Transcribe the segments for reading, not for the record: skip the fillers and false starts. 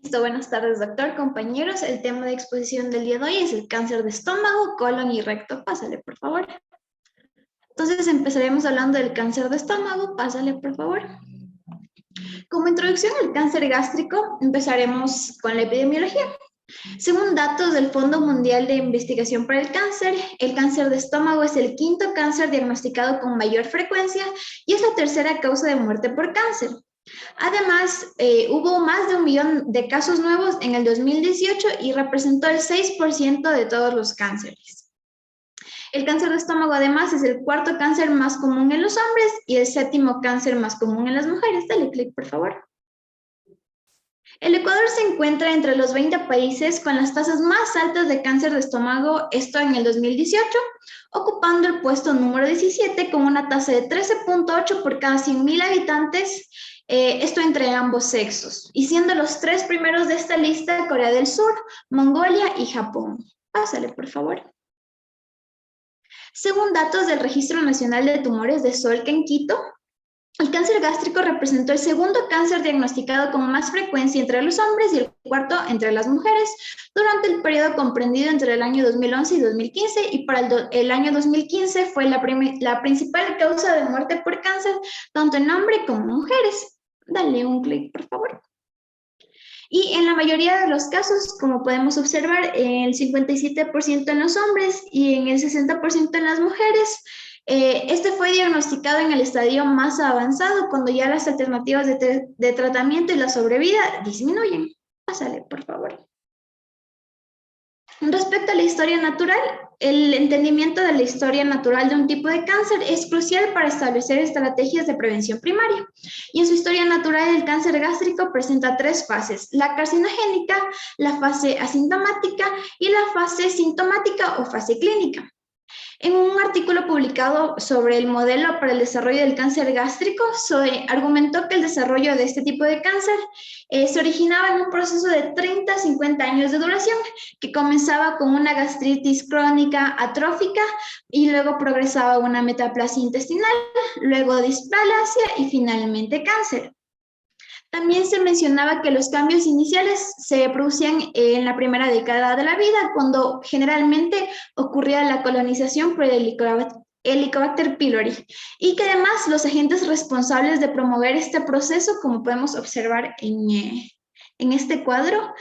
Listo, buenas tardes, doctor, compañeros. El tema de exposición del día de hoy es el cáncer de estómago, colon y recto. Pásale, por favor. Entonces empezaremos hablando del cáncer de estómago. Pásale, por favor. Como introducción al cáncer gástrico, empezaremos con la epidemiología. Según datos del Fondo Mundial de Investigación para el cáncer de estómago es el quinto cáncer diagnosticado con mayor frecuencia y es la tercera causa de muerte por cáncer. Además, hubo más de 1 millón de casos nuevos en el 2018 y representó el 6% de todos los cánceres. El cáncer de estómago, además, es el cuarto cáncer más común en los hombres y el séptimo cáncer más común en las mujeres. Dale clic, por favor. El Ecuador se encuentra entre los 20 países con las tasas más altas de cáncer de estómago, esto en el 2018, ocupando el puesto número 17 con una tasa de 13.8 por cada 100.000 habitantes, esto entre ambos sexos, y siendo los 3 primeros de esta lista Corea del Sur, Mongolia y Japón. Pásale, por favor. Según datos del Registro Nacional de Tumores de Salk en Quito, el cáncer gástrico representó el segundo cáncer diagnosticado con más frecuencia entre los hombres y el cuarto entre las mujeres durante el periodo comprendido entre el año 2011 y 2015, y para el año 2015 fue la principal causa de muerte por cáncer tanto en hombres como en mujeres. Dale un clic, por favor. Y en la mayoría de los casos, como podemos observar, el 57% en los hombres y en el 60% en las mujeres, este fue diagnosticado en el estadio más avanzado, cuando ya las alternativas de tratamiento y la sobrevida disminuyen. Pásale, por favor. Respecto a la historia natural, el entendimiento de la historia natural de un tipo de cáncer es crucial para establecer estrategias de prevención primaria. Y en su historia natural, el cáncer gástrico presenta 3 fases: la carcinogénica, la fase asintomática y la fase sintomática o fase clínica. En un artículo publicado sobre el modelo para el desarrollo del cáncer gástrico, argumentó que el desarrollo de este tipo de cáncer se originaba en un proceso de 30 a 50 años de duración, que comenzaba con una gastritis crónica atrófica y luego progresaba a una metaplasia intestinal, luego displasia y finalmente cáncer. También se mencionaba que los cambios iniciales se producían en la primera década de la vida, cuando generalmente ocurría la colonización por el Helicobacter pylori, y que además los agentes responsables de promover este proceso, como podemos observar en este cuadro,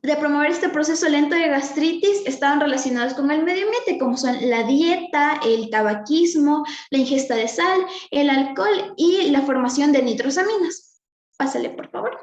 de promover este proceso lento de gastritis, estaban relacionados con el medio ambiente, como son la dieta, el tabaquismo, la ingesta de sal, el alcohol y la formación de nitrosaminas. Pásale, por favor.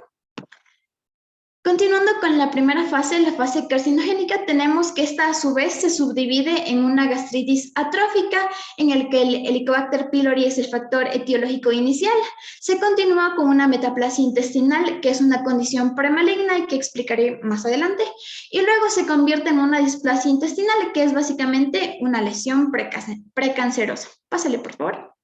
Continuando con la primera fase, la fase carcinogénica, tenemos que esta a su vez se subdivide en una gastritis atrófica, en el que el Helicobacter pylori es el factor etiológico inicial. Se continúa con una metaplasia intestinal, que es una condición premaligna y que explicaré más adelante, y luego se convierte en una displasia intestinal, que es básicamente una lesión precancerosa. Pásale, por favor.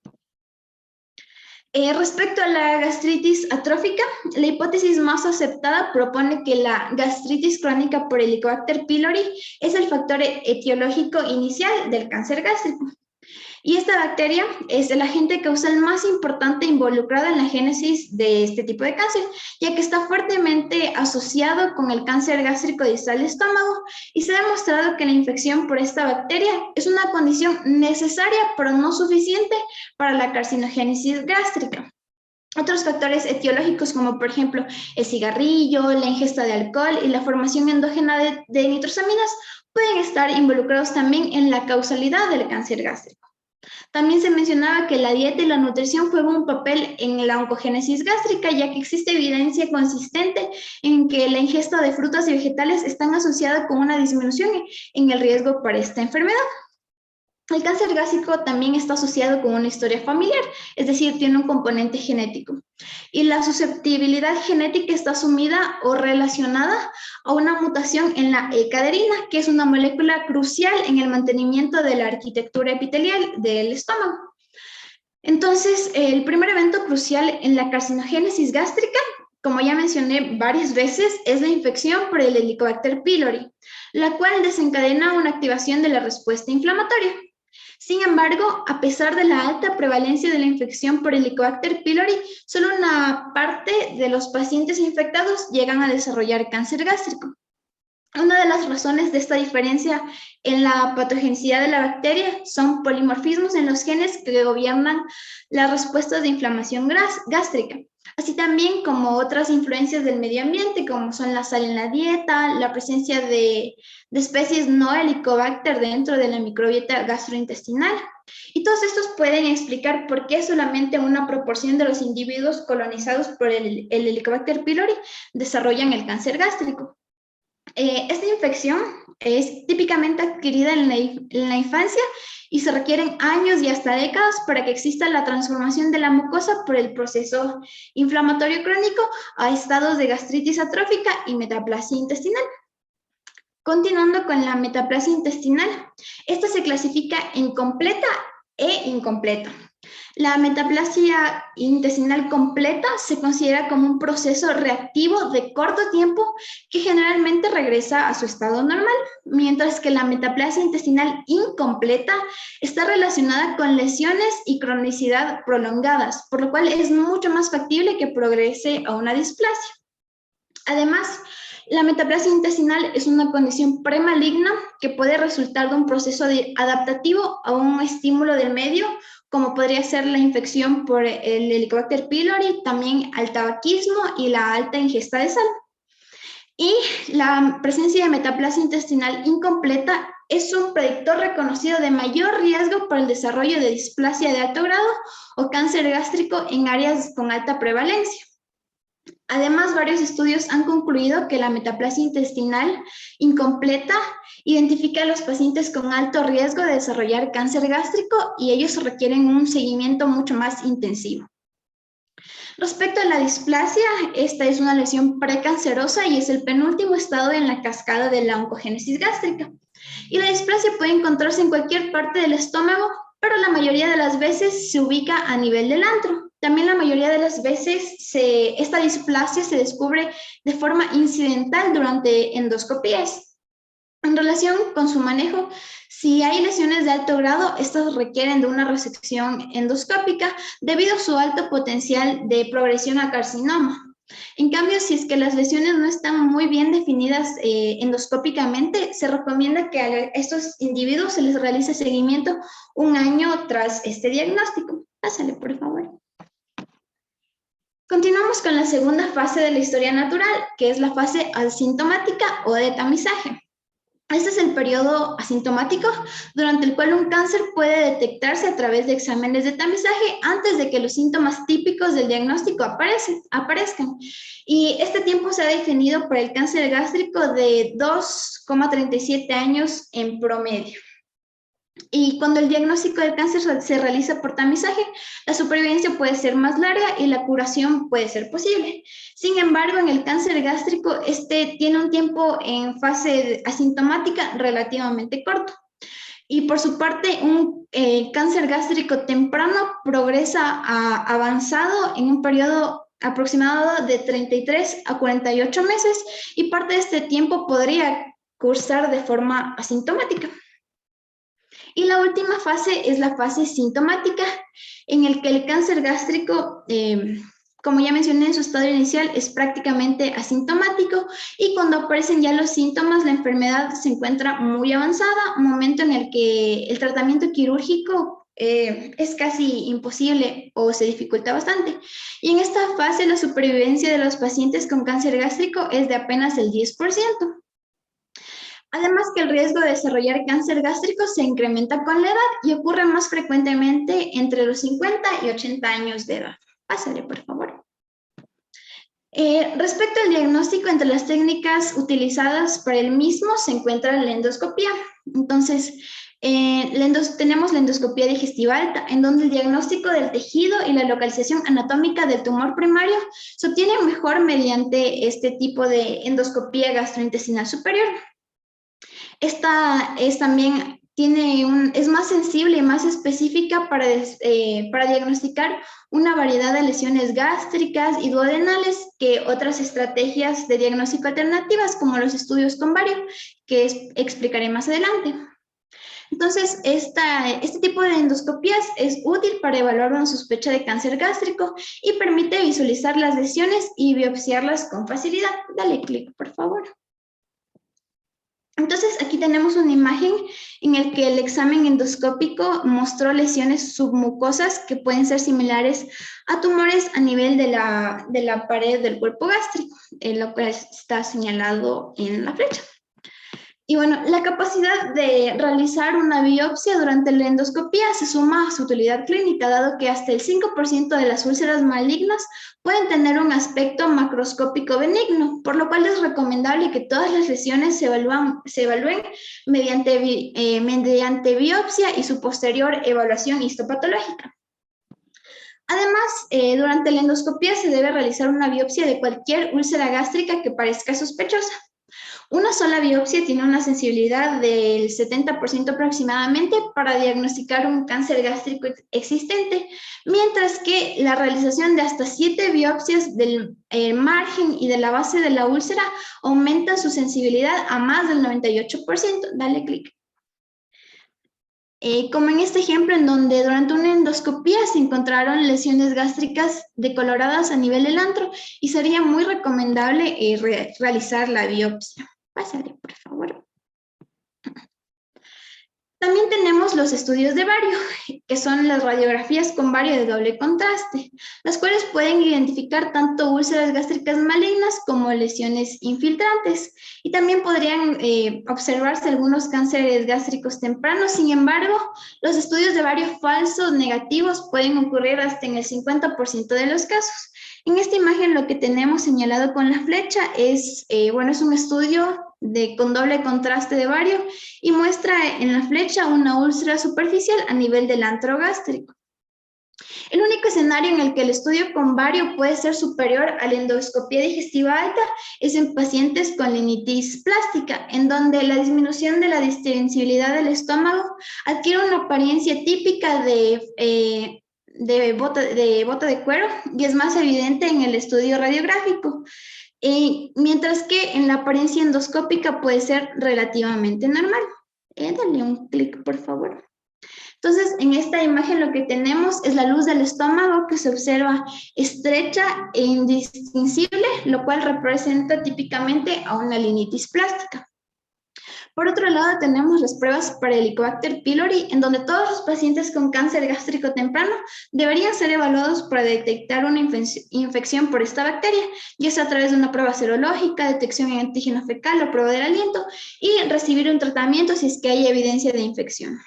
Respecto a la gastritis atrófica, la hipótesis más aceptada propone que la gastritis crónica por Helicobacter pylori es el factor etiológico inicial del cáncer gástrico. Y esta bacteria es el agente causal más importante involucrado en la génesis de este tipo de cáncer, ya que está fuertemente asociado con el cáncer gástrico distal de estómago, y se ha demostrado que la infección por esta bacteria es una condición necesaria, pero no suficiente, para la carcinogénesis gástrica. Otros factores etiológicos, como por ejemplo el cigarrillo, la ingesta de alcohol y la formación endógena de nitrosaminas, pueden estar involucrados también en la causalidad del cáncer gástrico. También se mencionaba que la dieta y la nutrición juegan un papel en la oncogénesis gástrica, ya que existe evidencia consistente en que la ingesta de frutas y vegetales están asociadas con una disminución en el riesgo para esta enfermedad. El cáncer gástrico también está asociado con una historia familiar, es decir, tiene un componente genético. Y la susceptibilidad genética está asumida o relacionada a una mutación en la E-caderina, que es una molécula crucial en el mantenimiento de la arquitectura epitelial del estómago. Entonces, el primer evento crucial en la carcinogénesis gástrica, como ya mencioné varias veces, es la infección por el Helicobacter pylori, la cual desencadena una activación de la respuesta inflamatoria. Sin embargo, a pesar de la alta prevalencia de la infección por Helicobacter pylori, solo una parte de los pacientes infectados llegan a desarrollar cáncer gástrico. Una de las razones de esta diferencia en la patogenicidad de la bacteria son polimorfismos en los genes que gobiernan las respuestas de inflamación gástrica, así también como otras influencias del medio ambiente, como son la sal en la dieta, la presencia de especies no Helicobacter dentro de la microbiota gastrointestinal. Y todos estos pueden explicar por qué solamente una proporción de los individuos colonizados por el Helicobacter pylori desarrollan el cáncer gástrico. Esta infección es típicamente adquirida en la infancia y se requieren años y hasta décadas para que exista la transformación de la mucosa por el proceso inflamatorio crónico a estados de gastritis atrófica y metaplasia intestinal. Continuando con la metaplasia intestinal, esta se clasifica en completa e incompleta. La metaplasia intestinal completa se considera como un proceso reactivo de corto tiempo que generalmente regresa a su estado normal, mientras que la metaplasia intestinal incompleta está relacionada con lesiones y cronicidad prolongadas, por lo cual es mucho más factible que progrese a una displasia. Además, la metaplasia intestinal es una condición premaligna que puede resultar de un proceso adaptativo a un estímulo del medio, como podría ser la infección por el Helicobacter pylori, también al tabaquismo y la alta ingesta de sal. Y la presencia de metaplasia intestinal incompleta es un predictor reconocido de mayor riesgo por el desarrollo de displasia de alto grado o cáncer gástrico en áreas con alta prevalencia. Además, varios estudios han concluido que la metaplasia intestinal incompleta identifica a los pacientes con alto riesgo de desarrollar cáncer gástrico y ellos requieren un seguimiento mucho más intensivo. Respecto a la displasia, esta es una lesión precancerosa y es el penúltimo estado en la cascada de la oncogénesis gástrica. Y la displasia puede encontrarse en cualquier parte del estómago, pero la mayoría de las veces se ubica a nivel del antro. También la mayoría de las veces esta displasia se descubre de forma incidental durante endoscopías. En relación con su manejo, si hay lesiones de alto grado, estas requieren de una resección endoscópica debido a su alto potencial de progresión a carcinoma. En cambio, si es que las lesiones no están muy bien definidas endoscópicamente, se recomienda que a estos individuos se les realice seguimiento un año tras este diagnóstico. Pásale, por favor. Continuamos con la segunda fase de la historia natural, que es la fase asintomática o de tamizaje. Este es el periodo asintomático durante el cual un cáncer puede detectarse a través de exámenes de tamizaje antes de que los síntomas típicos del diagnóstico aparezcan. Y este tiempo se ha definido para el cáncer gástrico de 2,37 años en promedio. Y cuando el diagnóstico del cáncer se realiza por tamizaje, la supervivencia puede ser más larga y la curación puede ser posible. Sin embargo, en el cáncer gástrico, este tiene un tiempo en fase asintomática relativamente corto. Y por su parte, un cáncer gástrico temprano progresa a avanzado en un periodo aproximado de 33 a 48 meses y parte de este tiempo podría cursar de forma asintomática. Y la última fase es la fase sintomática, en el que el cáncer gástrico, como ya mencioné en su estado inicial, es prácticamente asintomático y cuando aparecen ya los síntomas, la enfermedad se encuentra muy avanzada, un momento en el que el tratamiento quirúrgico es casi imposible o se dificulta bastante. Y en esta fase la supervivencia de los pacientes con cáncer gástrico es de apenas el 10%. Además que el riesgo de desarrollar cáncer gástrico se incrementa con la edad y ocurre más frecuentemente entre los 50 y 80 años de edad. Pásale, por favor. Respecto al diagnóstico, entre las técnicas utilizadas para el mismo se encuentra la endoscopía. Entonces, tenemos la endoscopía digestival, en donde el diagnóstico del tejido y la localización anatómica del tumor primario se obtiene mejor mediante este tipo de endoscopía gastrointestinal superior. Esta es también es más sensible y más específica para diagnosticar una variedad de lesiones gástricas y duodenales que otras estrategias de diagnóstico alternativas, como los estudios con bario, que explicaré más adelante. Entonces, este tipo de endoscopías es útil para evaluar una sospecha de cáncer gástrico y permite visualizar las lesiones y biopsiarlas con facilidad. Dale clic, por favor. Entonces, aquí tenemos una imagen en la que el examen endoscópico mostró lesiones submucosas que pueden ser similares a tumores a nivel de la pared del cuerpo gástrico, lo cual está señalado en la flecha. Y bueno, la capacidad de realizar una biopsia durante la endoscopía se suma a su utilidad clínica, dado que hasta el 5% de las úlceras malignas pueden tener un aspecto macroscópico benigno, por lo cual es recomendable que todas las lesiones se evalúen mediante biopsia y su posterior evaluación histopatológica. Además, durante la endoscopía se debe realizar una biopsia de cualquier úlcera gástrica que parezca sospechosa. Una sola biopsia tiene una sensibilidad del 70% aproximadamente para diagnosticar un cáncer gástrico existente, mientras que la realización de hasta 7 biopsias del margen y de la base de la úlcera aumenta su sensibilidad a más del 98%. Dale clic. Como en este ejemplo en donde durante una endoscopía se encontraron lesiones gástricas decoloradas a nivel del antro y sería muy recomendable realizar la biopsia. Pásale, por favor. También tenemos los estudios de bario, que son las radiografías con bario de doble contraste, las cuales pueden identificar tanto úlceras gástricas malignas como lesiones infiltrantes. Y también podrían observarse algunos cánceres gástricos tempranos. Sin embargo, los estudios de bario falsos negativos pueden ocurrir hasta en el 50% de los casos. En esta imagen lo que tenemos señalado con la flecha es, es un estudio con doble contraste de bario y muestra en la flecha una úlcera superficial a nivel del antro gástrico. El único escenario en el que el estudio con bario puede ser superior a la endoscopía digestiva alta es en pacientes con rinitis plástica, en donde la disminución de la distensibilidad del estómago adquiere una apariencia típica de bota de cuero y es más evidente en el estudio radiográfico, mientras que en la apariencia endoscópica puede ser relativamente normal. Dale un clic, por favor. Entonces, en esta imagen lo que tenemos es la luz del estómago que se observa estrecha e indistinguible, lo cual representa típicamente a una rinitis plástica. Por otro lado, tenemos las pruebas para Helicobacter pylori, en donde todos los pacientes con cáncer gástrico temprano deberían ser evaluados para detectar una infección por esta bacteria, ya sea a través de una prueba serológica, detección en antígeno fecal o prueba del aliento, y recibir un tratamiento si es que hay evidencia de infección.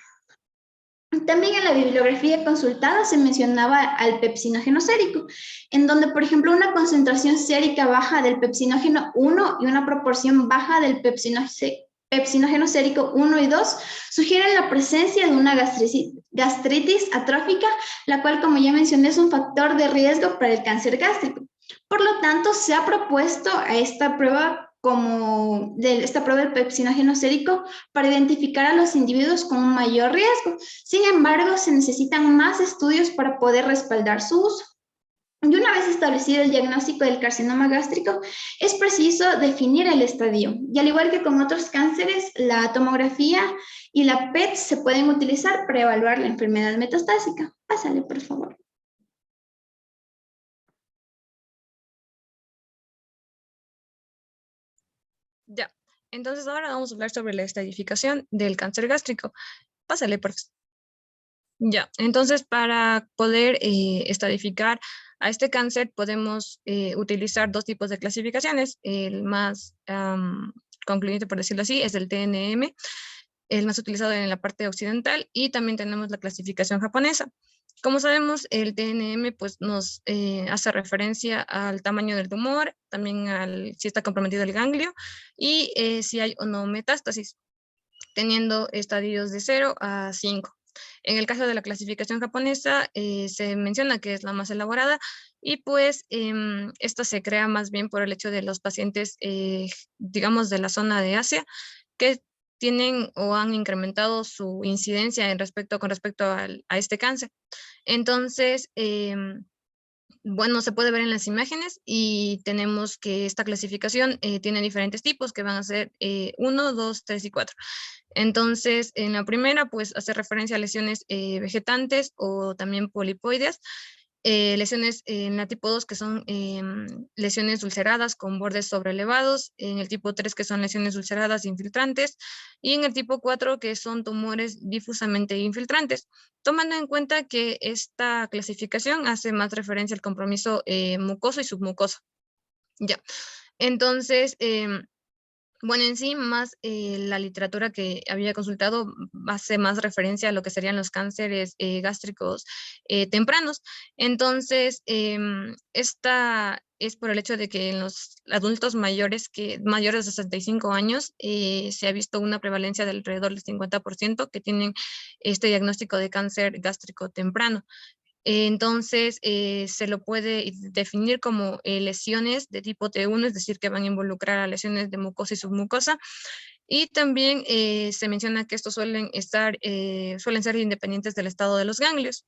También en la bibliografía consultada se mencionaba al pepsinógeno sérico, en donde, por ejemplo, una concentración sérica baja del pepsinógeno 1 y una proporción baja del pepsinógeno sérico 1 y 2 sugieren la presencia de una gastritis atrófica, la cual, como ya mencioné, es un factor de riesgo para el cáncer gástrico. Por lo tanto, se ha propuesto a esta prueba del pepsinógeno sérico para identificar a los individuos con un mayor riesgo. Sin embargo, se necesitan más estudios para poder respaldar su uso. Y una vez establecido el diagnóstico del carcinoma gástrico, es preciso definir el estadio. Y al igual que con otros cánceres, la tomografía y la PET se pueden utilizar para evaluar la enfermedad metastásica. Pásale, por favor. Ya, entonces ahora vamos a hablar sobre la estadificación del cáncer gástrico. Pásale, por favor. Ya, entonces para poder estadificar a este cáncer podemos utilizar dos tipos de clasificaciones. El más concluyente, por decirlo así, es el TNM, el más utilizado en la parte occidental, y también tenemos la clasificación japonesa. Como sabemos, el TNM pues, nos hace referencia al tamaño del tumor, también si está comprometido el ganglio y si hay o no metástasis, teniendo estadios de 0 a 5. En el caso de la clasificación japonesa, se menciona que es la más elaborada y pues esta se crea más bien por el hecho de los pacientes, digamos, de la zona de Asia, que tienen o han incrementado su incidencia con respecto a este cáncer. Entonces, Bueno, se puede ver en las imágenes y tenemos que esta clasificación tiene diferentes tipos que van a ser 1, 2, 3 y 4. Entonces, en la primera, pues hace referencia a lesiones vegetantes o también polipoideas. Lesiones en la tipo 2 que son lesiones ulceradas con bordes sobrelevados, en el tipo 3 que son lesiones ulceradas infiltrantes y en el tipo 4 que son tumores difusamente infiltrantes, tomando en cuenta que esta clasificación hace más referencia al compromiso mucoso y submucoso. Ya, entonces, bueno, en sí, más la literatura que había consultado hace más referencia a lo que serían los cánceres gástricos tempranos. Entonces, esta es por el hecho de que en los adultos mayores mayores de 65 años se ha visto una prevalencia de alrededor del 50% que tienen este diagnóstico de cáncer gástrico temprano. Entonces, se lo puede definir como lesiones de tipo T1, es decir, que van a involucrar a lesiones de mucosa y submucosa. Y también se menciona que estos suelen ser independientes del estado de los ganglios.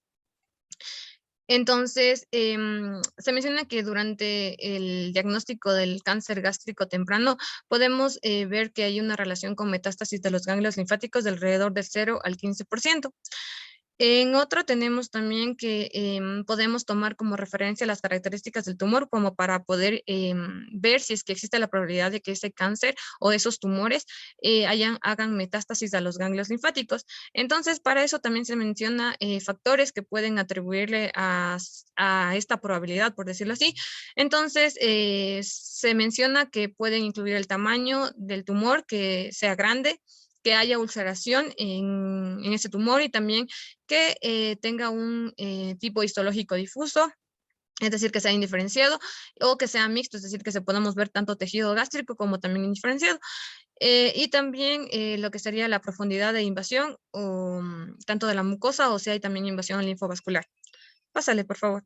Entonces, se menciona que durante el diagnóstico del cáncer gástrico temprano podemos ver que hay una relación con metástasis de los ganglios linfáticos de alrededor del 0 al 15%. En otro tenemos también que podemos tomar como referencia las características del tumor como para poder ver si es que existe la probabilidad de que ese cáncer o esos tumores hagan metástasis a los ganglios linfáticos. Entonces, para eso también se menciona factores que pueden atribuirle a esta probabilidad, por decirlo así. Entonces, se menciona que pueden incluir el tamaño del tumor, que sea grande, que haya ulceración en ese tumor y también que tenga un tipo histológico difuso, es decir, que sea indiferenciado, o que sea mixto, es decir, que se podamos ver tanto tejido gástrico como también indiferenciado. Y también lo que sería la profundidad de invasión, o, tanto de la mucosa, o si hay también invasión linfovascular. Pásale, por favor.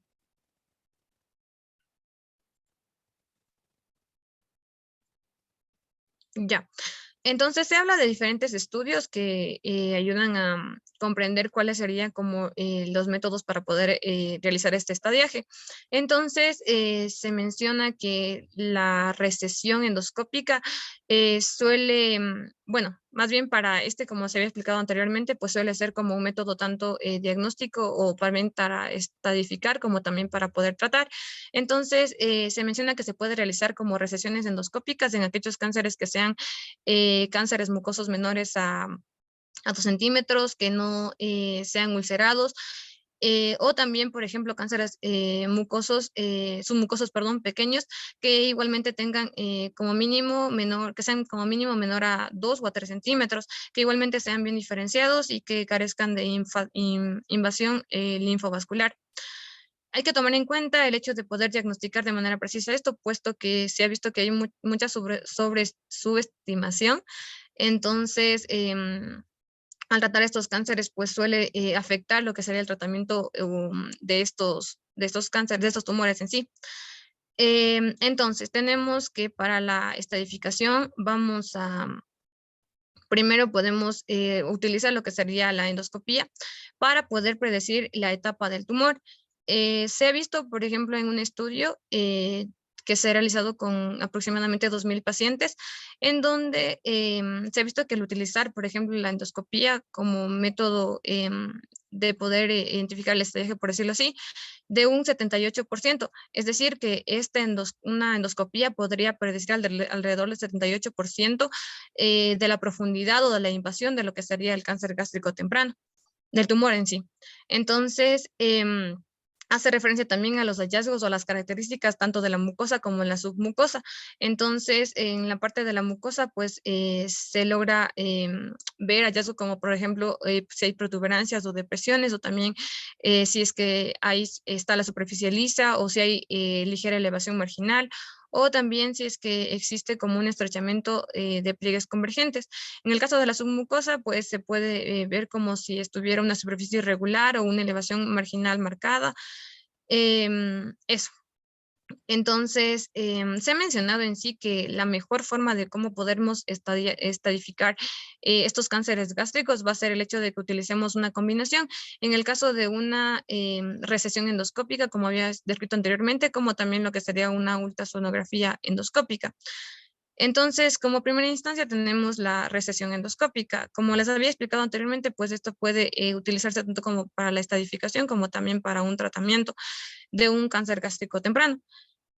Ya. Entonces se habla de diferentes estudios que ayudan a comprender cuáles serían como los métodos para poder realizar este estadiaje. Entonces se menciona que la recesión endoscópica suele, bueno, más bien para como se había explicado anteriormente, pues suele ser como un método tanto diagnóstico o para estadificar como también para poder tratar. Entonces se menciona que se puede realizar como recesiones endoscópicas en aquellos cánceres que sean cánceres mucosos menores a 2 centímetros, que no sean ulcerados, o también, por ejemplo, cánceres submucosos, perdón, pequeños, que igualmente tengan como mínimo menor, que sean como mínimo menor a 2 o a 3 centímetros, que igualmente sean bien diferenciados y que carezcan de invasión linfovascular. Hay que tomar en cuenta el hecho de poder diagnosticar de manera precisa esto, puesto que se ha visto que hay mucha subestimación. Entonces, al tratar estos cánceres, pues suele afectar lo que sería el tratamiento de estos cánceres, de estos tumores en sí. Entonces, tenemos que para la estadificación primero podemos utilizar lo que sería la endoscopía para poder predecir la etapa del tumor. Se ha visto, por ejemplo, en un estudio que se ha realizado con aproximadamente 2,000 pacientes, en donde se ha visto que el utilizar, por ejemplo, la endoscopía como método de poder identificar el estadio, por decirlo así, de un 78%, es decir, que una endoscopía podría predecir alrededor del 78% de la profundidad o de la invasión de lo que sería el cáncer gástrico temprano, del tumor en sí. Entonces, hace referencia también a los hallazgos o a las características tanto de la mucosa como en la submucosa. Entonces, en la parte de la mucosa, pues se logra ver hallazgos como, por ejemplo, si hay protuberancias o depresiones, o también si es que está la superficie lisa, o si hay ligera elevación marginal, o también si es que existe como un estrechamiento de pliegues convergentes. En el caso de la submucosa, pues se puede ver como si estuviera una superficie irregular o una elevación marginal marcada. Eso. Entonces, se ha mencionado en sí que la mejor forma de cómo podemos estadificar estos cánceres gástricos va a ser el hecho de que utilicemos una combinación. En el caso de una recesión endoscópica, como había descrito anteriormente, como también lo que sería una ultrasonografía endoscópica. Entonces, como primera instancia tenemos la recesión endoscópica. Como les había explicado anteriormente, pues esto puede utilizarse tanto como para la estadificación como también para un tratamiento de un cáncer gástrico temprano.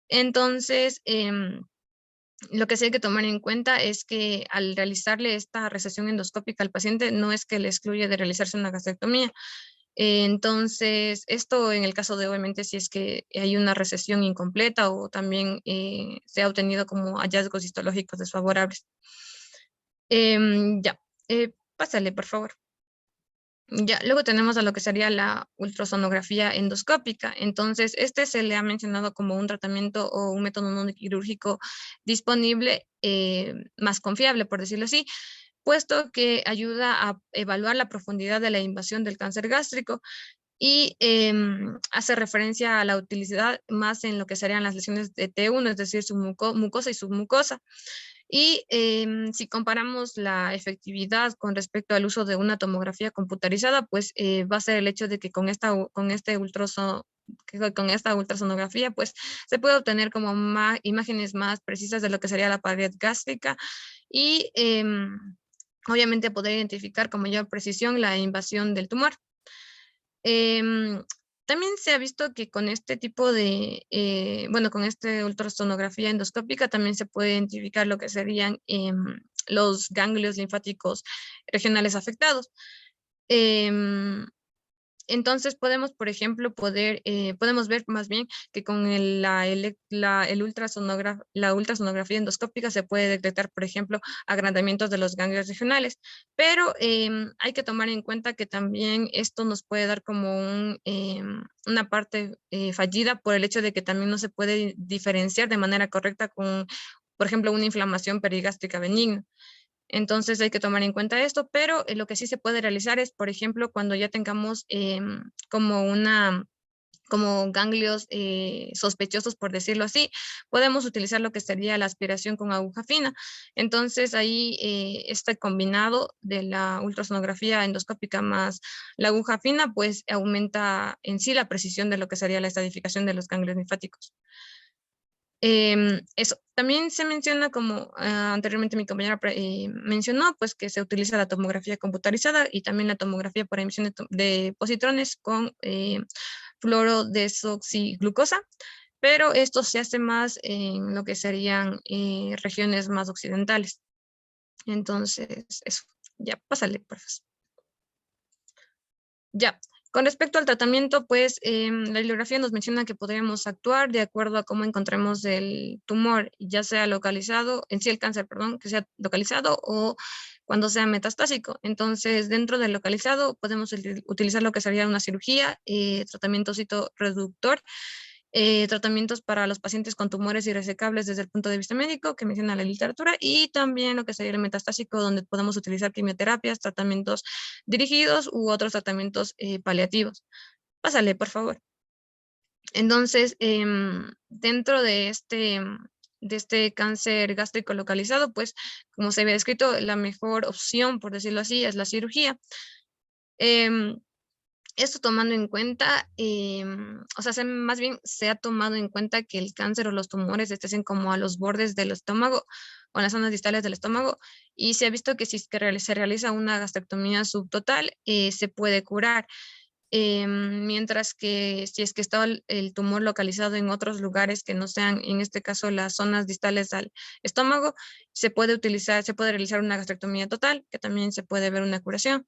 Entonces, lo que sí hay que tomar en cuenta es que al realizarle esta recesión endoscópica al paciente no es que le excluye de realizarse una gastrectomía. Entonces, esto en el caso de obviamente si es que hay una recesión incompleta o también se ha obtenido como hallazgos histológicos desfavorables. Ya, pásale, por favor. Ya, luego tenemos a lo que sería la ultrasonografía endoscópica. Entonces, este se le ha mencionado como un tratamiento o un método no quirúrgico disponible más confiable, por decirlo así, puesto que ayuda a evaluar la profundidad de la invasión del cáncer gástrico y hace referencia a la utilidad más en lo que serían las lesiones de T1, es decir, mucosa y submucosa. Y si comparamos la efectividad con respecto al uso de una tomografía computarizada, pues va a ser el hecho de que con esta ultrasonografía, pues se puede obtener como imágenes más precisas de lo que sería la pared gástrica y obviamente poder identificar con mayor precisión la invasión del tumor. También se ha visto que con este tipo de, con esta ultrasonografía endoscópica también se puede identificar lo que serían los ganglios linfáticos regionales afectados. Em, entonces podemos, por ejemplo, podemos ver más bien que con la ultrasonografía endoscópica se puede detectar, por ejemplo, agrandamientos de los ganglios regionales, pero hay que tomar en cuenta que también esto nos puede dar como una parte fallida por el hecho de que también no se puede diferenciar de manera correcta con, por ejemplo, una inflamación perigástrica benigna. Entonces hay que tomar en cuenta esto, pero lo que sí se puede realizar es, por ejemplo, cuando ya tengamos como ganglios sospechosos, por decirlo así, podemos utilizar lo que sería la aspiración con aguja fina. Entonces ahí este combinado de la ultrasonografía endoscópica más la aguja fina, pues aumenta en sí la precisión de lo que sería la estadificación de los ganglios linfáticos. Eso, también se menciona como anteriormente mi compañera mencionó, pues que se utiliza la tomografía computarizada y también la tomografía por emisión de positrones con fluorodesoxiglucosa, pero esto se hace más en lo que serían regiones más occidentales. Entonces, eso, ya, pásale, por favor. Ya, con respecto al tratamiento, pues la bibliografía nos menciona que podríamos actuar de acuerdo a cómo encontremos el tumor, ya sea localizado, en sí el cáncer, perdón, que sea localizado o cuando sea metastásico. Entonces, dentro del localizado podemos utilizar lo que sería una cirugía, tratamiento citoreductor, tratamientos para los pacientes con tumores irresecables desde el punto de vista médico, que menciona la literatura, y también lo que sería el metastásico, donde podemos utilizar quimioterapias, tratamientos dirigidos u otros tratamientos paliativos. Pásale, por favor. Entonces, dentro de este cáncer gástrico localizado, pues, como se había descrito, la mejor opción, por decirlo así, es la cirugía. Esto tomando en cuenta, o sea, más bien se ha tomado en cuenta que el cáncer o los tumores estén como a los bordes del estómago o en las zonas distales del estómago, y se ha visto que si es que se realiza una gastrectomía subtotal, se puede curar. Mientras que si es que está el tumor localizado en otros lugares que no sean, en este caso, las zonas distales al estómago, se puede realizar una gastrectomía total, que también se puede ver una curación.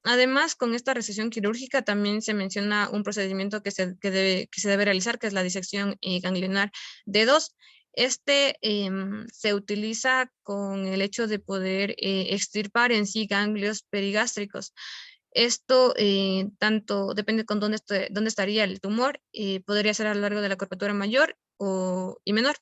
Además, con esta recesión quirúrgica también se menciona un procedimiento que se debe realizar, que es la disección ganglionar D2. Este se utiliza con el hecho de poder extirpar en sí ganglios perigástricos. Esto tanto depende con dónde estaría el tumor, podría ser a lo largo de la curvatura mayor y menor.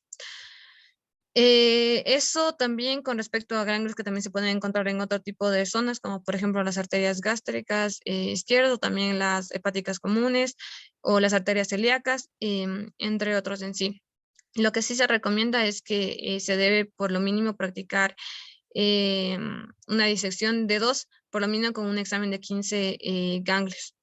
Eso también con respecto a ganglios que también se pueden encontrar en otro tipo de zonas, como por ejemplo las arterias gástricas izquierdas, también las hepáticas comunes o las arterias celíacas, entre otros en sí. Lo que sí se recomienda es que se debe por lo mínimo practicar una disección de 2, por lo mínimo con un examen de 15 ganglios.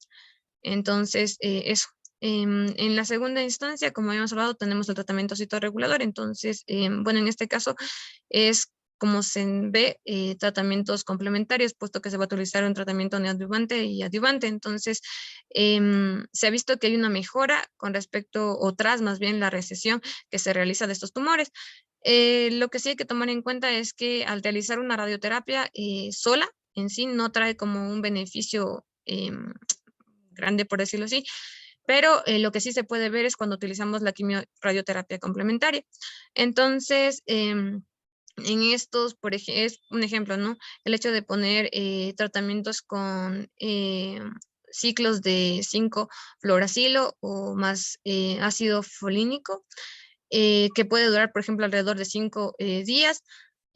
Entonces, eso. En la segunda instancia, como habíamos hablado, tenemos el tratamiento citorregulador. Entonces, bueno, en este caso es como se ve tratamientos complementarios, puesto que se va a utilizar un tratamiento neoadyuvante y adyuvante. Entonces, se ha visto que hay una mejora con respecto, o tras más bien la recesión que se realiza de estos tumores. Lo que sí hay que tomar en cuenta es que al realizar una radioterapia sola, en sí no trae como un beneficio grande, por decirlo así, pero lo que sí se puede ver es cuando utilizamos la quimio-radioterapia complementaria. Entonces, en estos, es un ejemplo, ¿no? El hecho de poner tratamientos con ciclos de 5-fluoracilo o más ácido folínico, que puede durar, por ejemplo, alrededor de 5 días,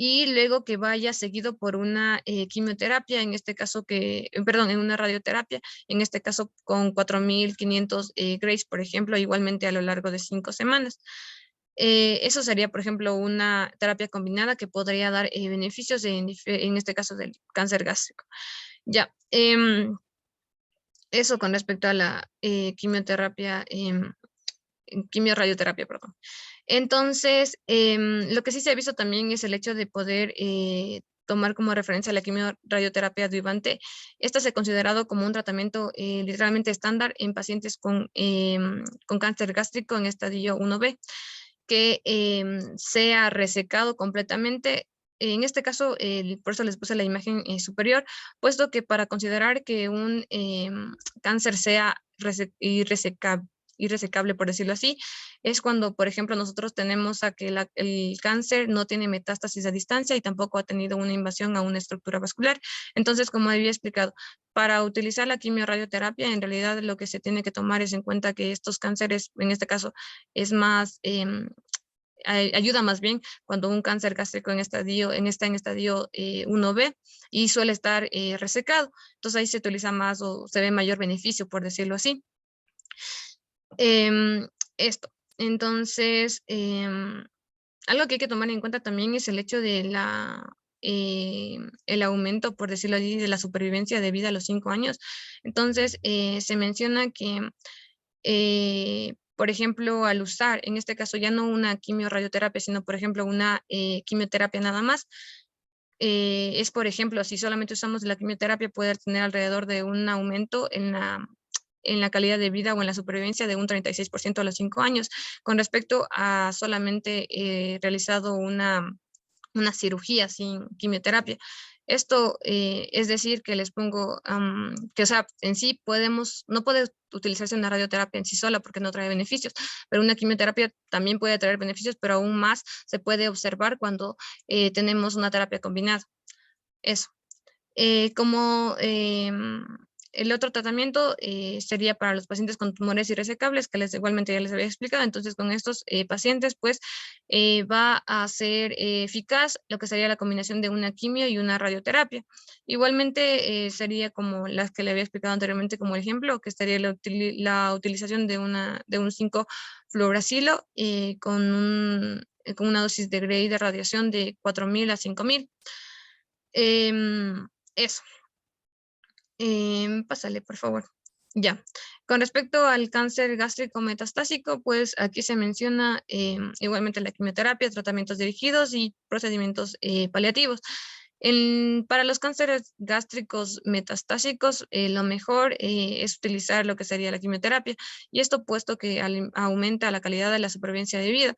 y luego que vaya seguido por una quimioterapia, en este caso perdón, en una radioterapia, en este caso con 4.500 grays, por ejemplo, igualmente a lo largo de 5 semanas. Eso sería, por ejemplo, una terapia combinada que podría dar beneficios en este caso del cáncer gástrico. Ya, eso con respecto a la quimioterapia, quimio-radioterapia, perdón. Entonces, lo que sí se ha visto también es el hecho de poder tomar como referencia la quimio-radioterapia adyuvante. Esta se ha considerado como un tratamiento literalmente estándar en pacientes con cáncer gástrico en estadio 1B, que sea resecado completamente. En este caso, por eso les puse la imagen superior, puesto que para considerar que un cáncer sea irresecable, por decirlo así, es cuando, por ejemplo, nosotros tenemos a que el cáncer no tiene metástasis a distancia y tampoco ha tenido una invasión a una estructura vascular. Entonces, como había explicado, para utilizar la quimio-radioterapia, en realidad lo que se tiene que tomar es en cuenta que estos cánceres, en este caso, es más, ayuda más bien cuando un cáncer gástrico está en estadio 1B y suele estar resecado. Entonces ahí se utiliza más o se ve mayor beneficio, por decirlo así. Esto. Entonces, algo que hay que tomar en cuenta también es el hecho de el aumento, por decirlo así, de la supervivencia de vida a los 5 años. Entonces, se menciona que, por ejemplo, al usar, en este caso ya no una quimio-radioterapia, sino, por ejemplo, una quimioterapia nada más, es, por ejemplo, si solamente usamos la quimioterapia, puede tener alrededor de un aumento en la calidad de vida o en la supervivencia de un 36% a los 5 años, con respecto a solamente realizado una cirugía sin quimioterapia. Esto es decir que les pongo que, o sea, en sí no puede utilizarse una radioterapia en sí sola porque no trae beneficios, pero una quimioterapia también puede traer beneficios, pero aún más se puede observar cuando tenemos una terapia combinada. Eso. Como el otro tratamiento sería para los pacientes con tumores irresecables, que igualmente ya les había explicado. Entonces, con estos pacientes, pues, va a ser eficaz lo que sería la combinación de una quimio y una radioterapia. Igualmente, sería como las que le había explicado anteriormente como ejemplo, que estaría la utilización de un 5-fluoracilo con una dosis de Gray de radiación de 4.000 a 5.000. Eso. Pásale, por favor. Ya. Con respecto al cáncer gástrico metastásico, pues aquí se menciona igualmente la quimioterapia, tratamientos dirigidos y procedimientos paliativos. Para los cánceres gástricos metastásicos, lo mejor es utilizar lo que sería la quimioterapia, y esto puesto que aumenta la calidad de la supervivencia de vida.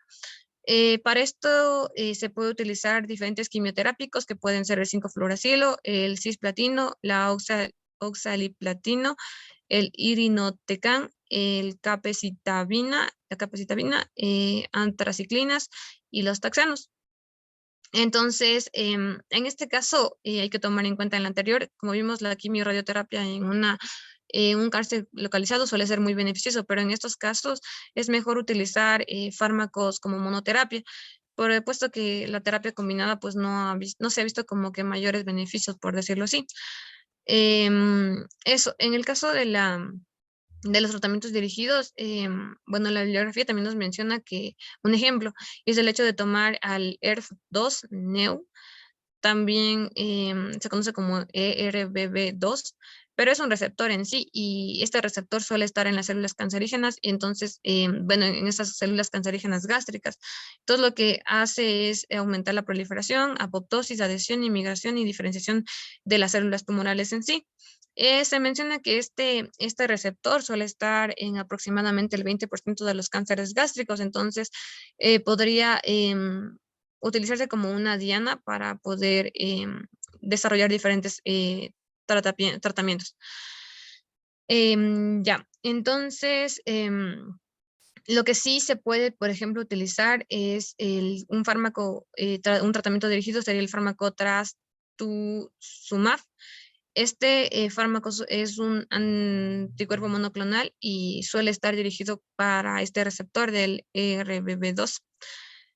Para esto se puede utilizar diferentes quimioterápicos que pueden ser el 5-fluoracilo, el cisplatino, la oxaliplatino, el irinotecan, la capecitabina, antraciclinas y los taxanos. Entonces, en este caso, hay que tomar en cuenta en la anterior, como vimos, la quimio-radioterapia en un cáncer localizado suele ser muy beneficioso, pero en estos casos es mejor utilizar fármacos como monoterapia. puesto que la terapia combinada pues no se ha visto como que mayores beneficios, por decirlo así. Eso, en el caso de los tratamientos dirigidos, bueno, la bibliografía también nos menciona que un ejemplo es el hecho de tomar al ERF2, NEU, también se conoce como ERBB2, pero es un receptor en sí y este receptor suele estar en las células cancerígenas, y entonces, bueno, en esas células cancerígenas gástricas. Entonces, lo que hace es aumentar la proliferación, apoptosis, adhesión, migración y diferenciación de las células tumorales en sí. Se menciona que este receptor suele estar en aproximadamente el 20% de los cánceres gástricos, entonces podría utilizarse como una diana para poder desarrollar diferentes tratamientos. Ya, entonces, lo que sí se puede, por ejemplo, utilizar es un fármaco, un tratamiento dirigido sería el fármaco trastuzumab. Este fármaco es un anticuerpo monoclonal y suele estar dirigido para este receptor del ERBB2.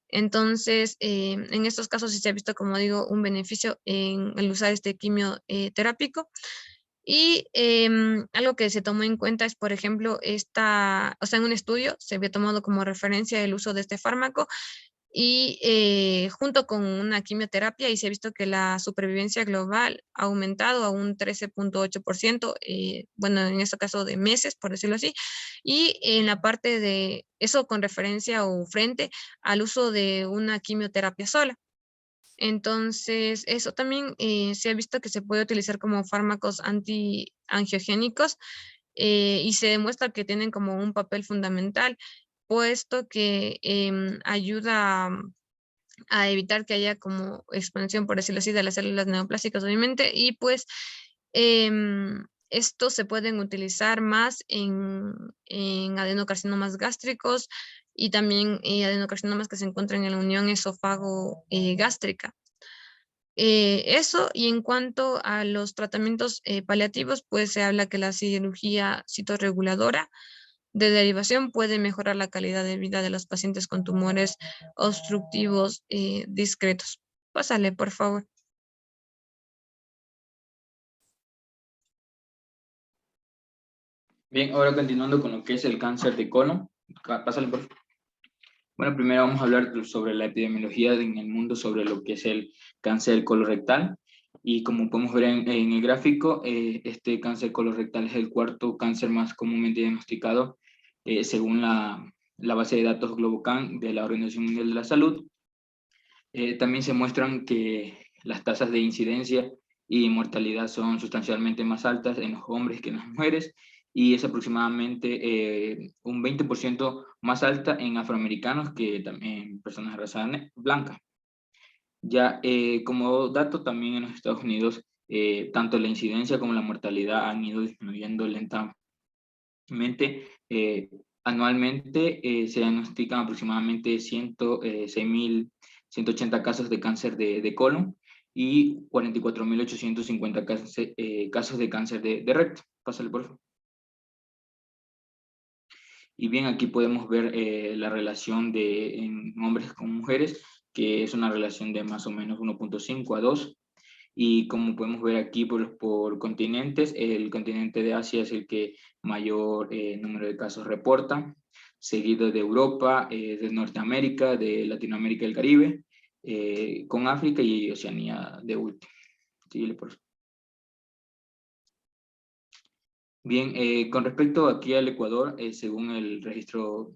Entonces, en estos casos sí se ha visto, como digo, un beneficio en el usar este quimioterápico. Y algo que se tomó en cuenta es, por ejemplo, o sea, en un estudio se había tomado como referencia el uso de este fármaco y junto con una quimioterapia, y se ha visto que la supervivencia global ha aumentado a un 13.8%, bueno, en este caso de meses, por decirlo así, y en la parte de eso con referencia o frente al uso de una quimioterapia sola. Entonces, eso también se ha visto que se puede utilizar como fármacos antiangiogénicos, y se demuestra que tienen como un papel fundamental, puesto que ayuda a evitar que haya como expansión, por decirlo así, de las células neoplásicas, obviamente, y pues estos se pueden utilizar más en adenocarcinomas gástricos y también adenocarcinomas que se encuentran en la unión esófago-gástrica. Eso, y en cuanto a los tratamientos paliativos, pues se habla que la cirugía citorreguladora de derivación puede mejorar la calidad de vida de los pacientes con tumores obstructivos discretos. Pásale, por favor. Bien, ahora continuando con lo que es el cáncer de colon. Pásale, por favor. Bueno, primero vamos a hablar sobre la epidemiología en el mundo, sobre lo que es el cáncer colorectal. Y como podemos ver en el gráfico, este cáncer colorectal es el cuarto cáncer más comúnmente diagnosticado, según la base de datos Globocan de la Organización Mundial de la Salud. También se muestran que las tasas de incidencia y mortalidad son sustancialmente más altas en los hombres que en las mujeres, y es aproximadamente un 20% más alta en afroamericanos que también en personas de raza blanca. Ya como dato, también en los Estados Unidos, tanto la incidencia como la mortalidad han ido disminuyendo lentamente. Anualmente se diagnostican aproximadamente 106.180 casos de cáncer de colon y 44.850 casos de cáncer de recto. Pásale, por favor. Y bien, aquí podemos ver la relación en hombres con mujeres, que es una relación de más o menos 1.5 a 2. Y como podemos ver aquí por continentes, el continente de Asia es el que mayor número de casos reporta, seguido de Europa, de Norteamérica, de Latinoamérica y el Caribe, con África y Oceanía de último. Síguele, por favor. Bien, con respecto aquí al Ecuador, según el Registro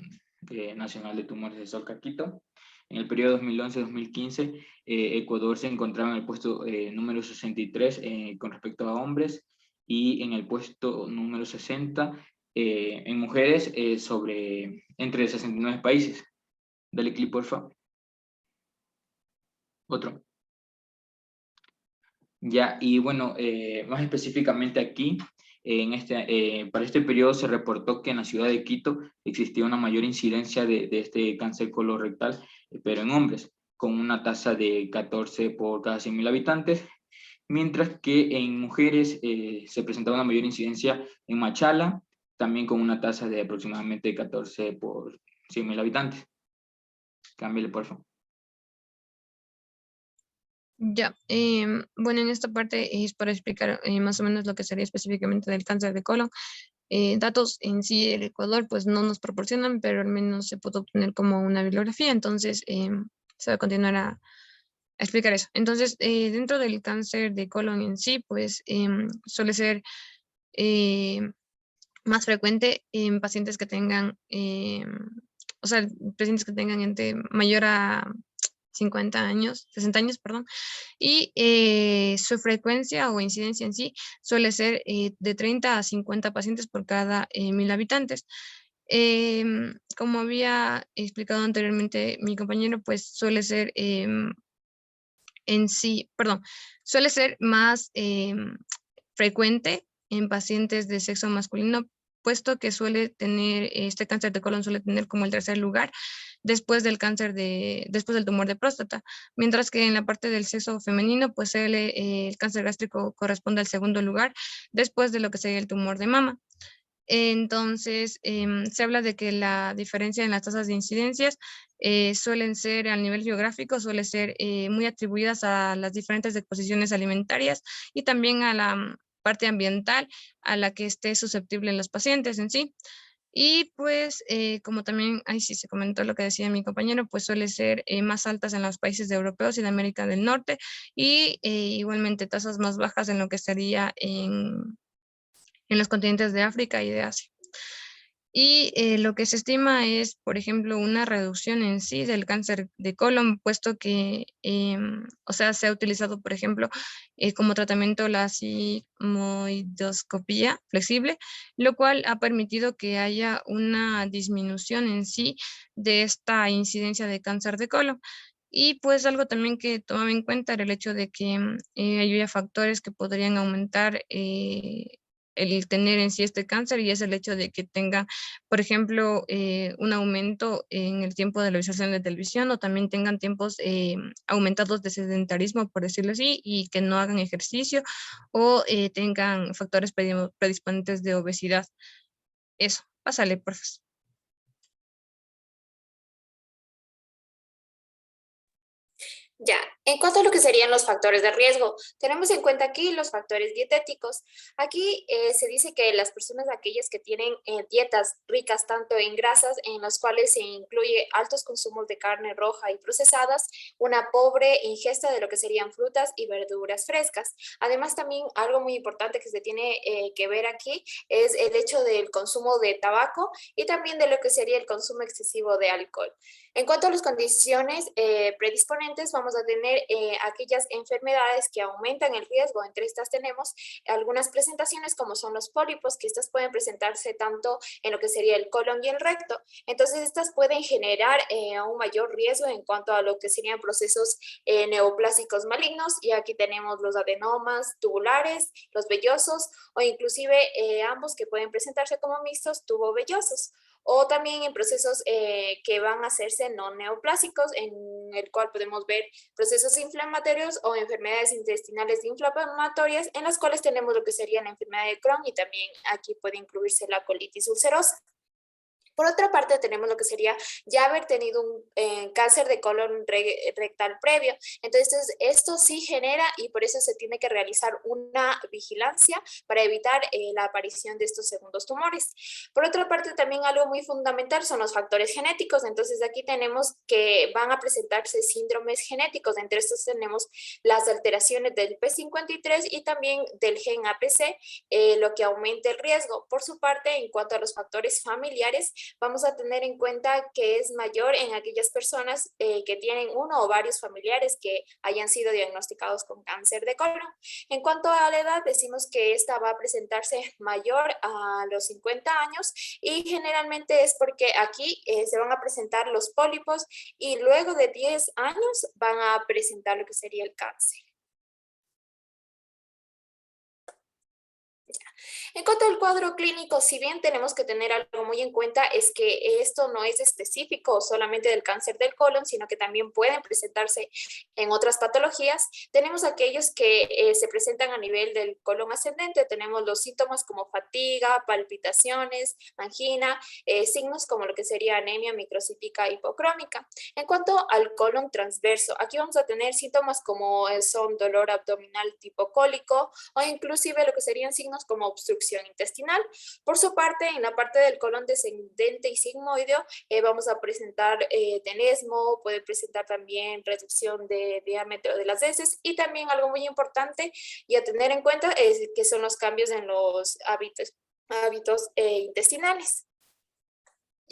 Nacional de Tumores de Solcaquito, en el periodo 2011-2015, Ecuador se encontraba en el puesto número 63 con respecto a hombres, y en el puesto número 60 en mujeres entre 69 países. Dale clic, por favor. Otro. Ya, y bueno, más específicamente aquí, para este periodo se reportó que en la ciudad de Quito existía una mayor incidencia de este cáncer colorectal, pero en hombres, con una tasa de 14 por cada 100.000 habitantes, mientras que en mujeres se presentaba una mayor incidencia en Machala, también con una tasa de aproximadamente 14 por 100.000 habitantes. Cámbiale, por favor. Ya, bueno, en esta parte es para explicar más o menos lo que sería específicamente del cáncer de colon. Datos en sí el Ecuador pues no nos proporcionan, pero al menos se puede obtener como una bibliografía, entonces se va a continuar a explicar eso. Entonces, dentro del cáncer de colon en sí, pues suele ser eh, más frecuente en pacientes que tengan, o sea, pacientes que tengan entre mayor a 50 años, 60 años, perdón, y su frecuencia o incidencia en sí suele ser de 30 a 50 pacientes por cada 1000 habitantes. Como había explicado anteriormente mi compañero, pues suele ser en sí, perdón, suele ser más frecuente en pacientes de sexo masculino, puesto que suele tener, este cáncer de colon suele tener como el tercer lugar después del después del tumor de próstata, mientras que en la parte del sexo femenino, pues el cáncer gástrico corresponde al segundo lugar después de lo que sería el tumor de mama. Entonces, se habla de que la diferencia en las tasas de incidencias suelen ser a nivel geográfico, suele ser muy atribuidas a las diferentes exposiciones alimentarias y también a la parte ambiental a la que esté susceptible en los pacientes en sí. Y pues, como también, ahí sí se comentó lo que decía mi compañero, pues suele ser más altas en los países europeos y de América del Norte y igualmente tasas más bajas en lo que sería en los continentes de África y de Asia. Y lo que se estima es, por ejemplo, una reducción en sí del cáncer de colon, puesto que, o sea, se ha utilizado, por ejemplo, como tratamiento la sigmoidoscopía flexible, lo cual ha permitido que haya una disminución en sí de esta incidencia de cáncer de colon. Y pues algo también que tomaba en cuenta era el hecho de que había factores que podrían aumentar el tener en sí este cáncer, y es el hecho de que tenga, por ejemplo, un aumento en el tiempo de la visualización de televisión, o también tengan tiempos aumentados de sedentarismo, por decirlo así, y que no hagan ejercicio, o tengan factores predisponentes de obesidad. Eso, pásale, por favor. Ya, en cuanto a lo que serían los factores de riesgo, tenemos en cuenta aquí los factores dietéticos. Aquí se dice que las personas, aquellas que tienen dietas ricas tanto en grasas, en las cuales se incluye altos consumos de carne roja y procesadas, una pobre ingesta de lo que serían frutas y verduras frescas. Además, también algo muy importante que se tiene que ver aquí es el hecho del consumo de tabaco y también de lo que sería el consumo excesivo de alcohol. En cuanto a las condiciones predisponentes, vamos a tener aquellas enfermedades que aumentan el riesgo. Entre estas tenemos algunas presentaciones como son los pólipos, que estas pueden presentarse tanto en lo que sería el colon y el recto. Entonces, estas pueden generar un mayor riesgo en cuanto a lo que serían procesos neoplásicos malignos. Y aquí tenemos los adenomas tubulares, los vellosos o inclusive ambos que pueden presentarse como mixtos tubovellosos, o también en procesos que van a hacerse no neoplásicos, en el cual podemos ver procesos inflamatorios o enfermedades intestinales inflamatorias, en las cuales tenemos lo que sería la enfermedad de Crohn, y también aquí puede incluirse la colitis ulcerosa. Por otra parte, tenemos lo que sería ya haber tenido un cáncer de colon rectal previo. Entonces, esto sí genera, y por eso se tiene que realizar una vigilancia para evitar la aparición de estos segundos tumores. Por otra parte, también algo muy fundamental son los factores genéticos. Entonces, aquí tenemos que van a presentarse síndromes genéticos. Entre estos tenemos las alteraciones del P53 y también del gen APC, lo que aumenta el riesgo. Por su parte, en cuanto a los factores familiares, vamos a tener en cuenta que es mayor en aquellas personas que tienen uno o varios familiares que hayan sido diagnosticados con cáncer de colon. En cuanto a la edad, decimos que esta va a presentarse mayor a los 50 años, y generalmente es porque aquí se van a presentar los pólipos y luego de 10 años van a presentar lo que sería el cáncer. En cuanto al cuadro clínico, si bien tenemos que tener algo muy en cuenta, es que esto no es específico solamente del cáncer del colon, sino que también pueden presentarse en otras patologías. Tenemos aquellos que se presentan a nivel del colon ascendente, tenemos los síntomas como fatiga, palpitaciones, angina, signos como lo que sería anemia microcítica hipocrómica. En cuanto al colon transverso, aquí vamos a tener síntomas como son dolor abdominal tipo cólico o inclusive lo que serían signos como obstrucción intestinal. Por su parte, en la parte del colon descendente y sigmoideo, vamos a presentar tenesmo, puede presentar también reducción de diámetro de las heces y también algo muy importante y a tener en cuenta es que son los cambios en los hábitos intestinales.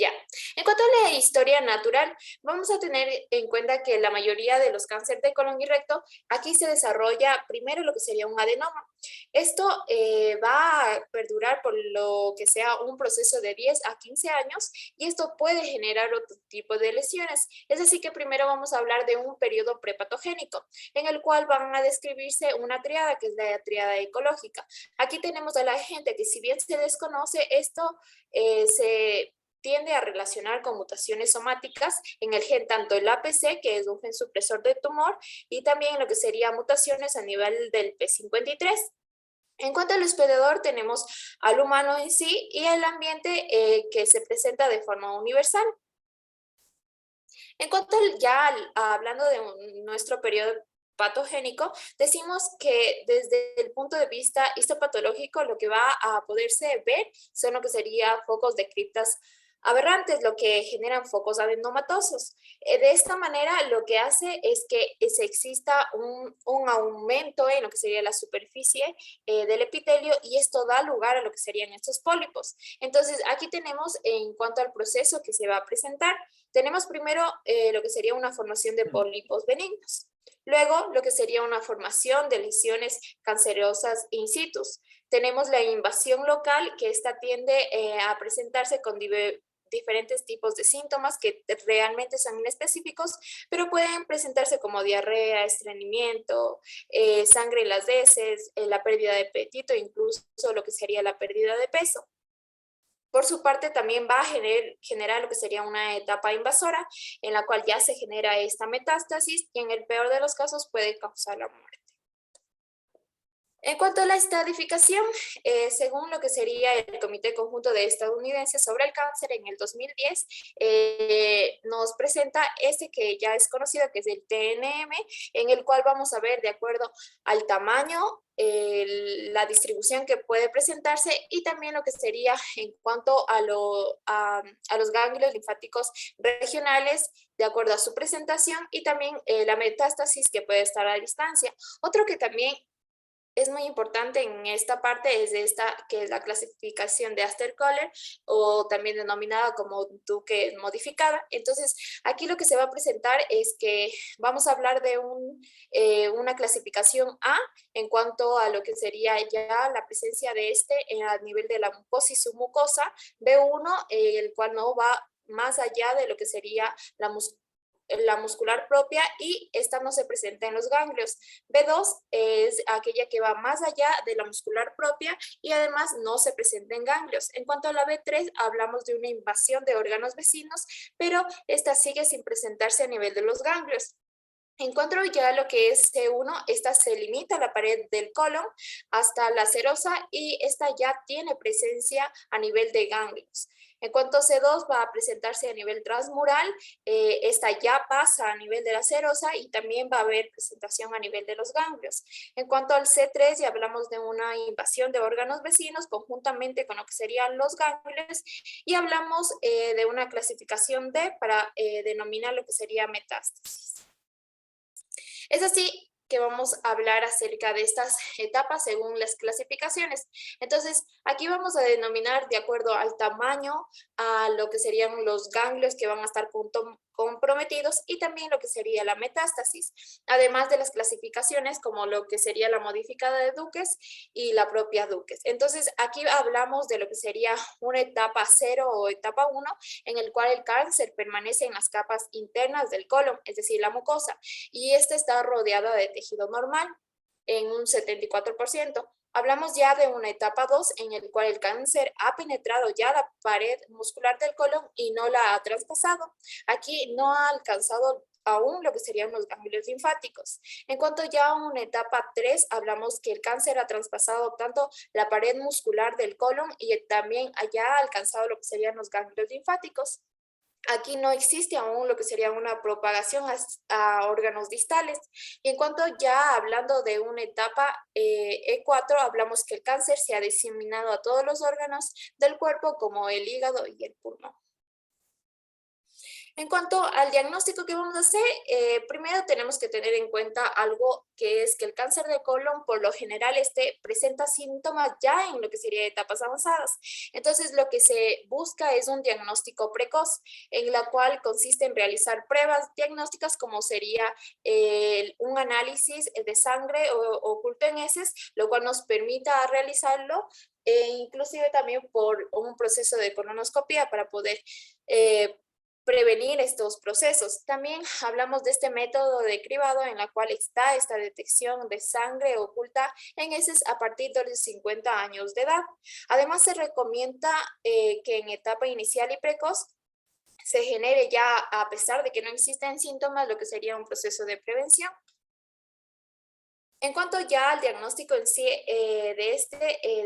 Ya, en cuanto a la historia natural, vamos a tener en cuenta que la mayoría de los cánceres de colon y recto, aquí se desarrolla primero lo que sería un adenoma. Esto va a perdurar por lo que sea un proceso de 10 a 15 años y esto puede generar otro tipo de lesiones. Es decir, que primero vamos a hablar de un periodo prepatogénico, en el cual van a describirse una triada, que es la triada ecológica. Aquí tenemos a la gente que si bien se desconoce, esto se tiende a relacionar con mutaciones somáticas en el gen tanto el APC, que es un gen supresor de tumor, y también lo que sería mutaciones a nivel del P53. En cuanto al hospedador, tenemos al humano en sí y el ambiente que se presenta de forma universal. En cuanto hablando de nuestro periodo patogénico, decimos que desde el punto de vista histopatológico lo que va a poderse ver son lo que sería focos de criptas aberrantes, lo que generan focos adenomatosos. De esta manera lo que hace es que exista un aumento en lo que sería la superficie del epitelio y esto da lugar a lo que serían estos pólipos. Entonces aquí tenemos en cuanto al proceso que se va a presentar, tenemos primero lo que sería una formación de pólipos benignos. Luego, lo que sería una formación de lesiones cancerosas in situ. Tenemos la invasión local, que esta tiende a presentarse con diferentes tipos de síntomas que realmente son inespecíficos, pero pueden presentarse como diarrea, estreñimiento, sangre en las heces, la pérdida de apetito, incluso lo que sería la pérdida de peso. Por su parte, también va a generar lo que sería una etapa invasora, en la cual ya se genera esta metástasis y en el peor de los casos puede causar la muerte. En cuanto a la estadificación, según lo que sería el Comité Conjunto de Estadounidenses sobre el Cáncer en el 2010, nos presenta este que ya es conocido, que es el TNM, en el cual vamos a ver de acuerdo al tamaño, la distribución que puede presentarse y también lo que sería en cuanto a los ganglios linfáticos regionales, de acuerdo a su presentación y también la metástasis que puede estar a distancia. Otro que también es muy importante en esta parte es que es la clasificación de Aster-Kohler o también denominada como Duque modificada. Entonces, aquí lo que se va a presentar es que vamos a hablar de una clasificación A en cuanto a lo que sería ya la presencia de a nivel de la mucosis submucosa, B1, el cual no va más allá de lo que sería la muscular propia y esta no se presenta en los ganglios. B2 es aquella que va más allá de la muscular propia y además no se presenta en ganglios. En cuanto a la B3, hablamos de una invasión de órganos vecinos, pero esta sigue sin presentarse a nivel de los ganglios. En cuanto ya a lo que es C1, esta se limita a la pared del colon hasta la serosa y esta ya tiene presencia a nivel de ganglios. En cuanto a C2 va a presentarse a nivel transmural, esta ya pasa a nivel de la serosa y también va a haber presentación a nivel de los ganglios. En cuanto al C3 ya hablamos de una invasión de órganos vecinos conjuntamente con lo que serían los ganglios y hablamos de una clasificación D para denominar lo que sería metástasis. Es así que vamos a hablar acerca de estas etapas según las clasificaciones. Entonces, aquí vamos a denominar de acuerdo al tamaño, a lo que serían los ganglios que van a estar comprometidos y también lo que sería la metástasis, además de las clasificaciones como lo que sería la modificada de Duques y la propia Duques. Entonces, aquí hablamos de lo que sería una etapa 0 o etapa 1, en el cual el cáncer permanece en las capas internas del colon, es decir, la mucosa, y esta está rodeada de tejido normal en un 74%. Hablamos ya de una etapa 2 en el cual el cáncer ha penetrado ya la pared muscular del colon y no la ha traspasado. Aquí no ha alcanzado aún lo que serían los ganglios linfáticos. En cuanto ya a una etapa 3, hablamos que el cáncer ha traspasado tanto la pared muscular del colon y también ha alcanzado lo que serían los ganglios linfáticos. Aquí no existe aún lo que sería una propagación a órganos distales. Y en cuanto ya hablando de una etapa E4, hablamos que el cáncer se ha diseminado a todos los órganos del cuerpo como el hígado y el pulmón. En cuanto al diagnóstico que vamos a hacer, primero tenemos que tener en cuenta algo que es que el cáncer de colon por lo general presenta síntomas ya en lo que sería etapas avanzadas. Entonces lo que se busca es un diagnóstico precoz, en la cual consiste en realizar pruebas diagnósticas como sería un análisis de sangre oculto en heces, lo cual nos permita realizarlo inclusive también por un proceso de colonoscopia para poder prevenir estos procesos. También hablamos de este método de cribado en la cual está esta detección de sangre oculta en heces a partir de los 50 años de edad. Además, se recomienda que en etapa inicial y precoz se genere ya, a pesar de que no existen síntomas, lo que sería un proceso de prevención. En cuanto ya al diagnóstico en sí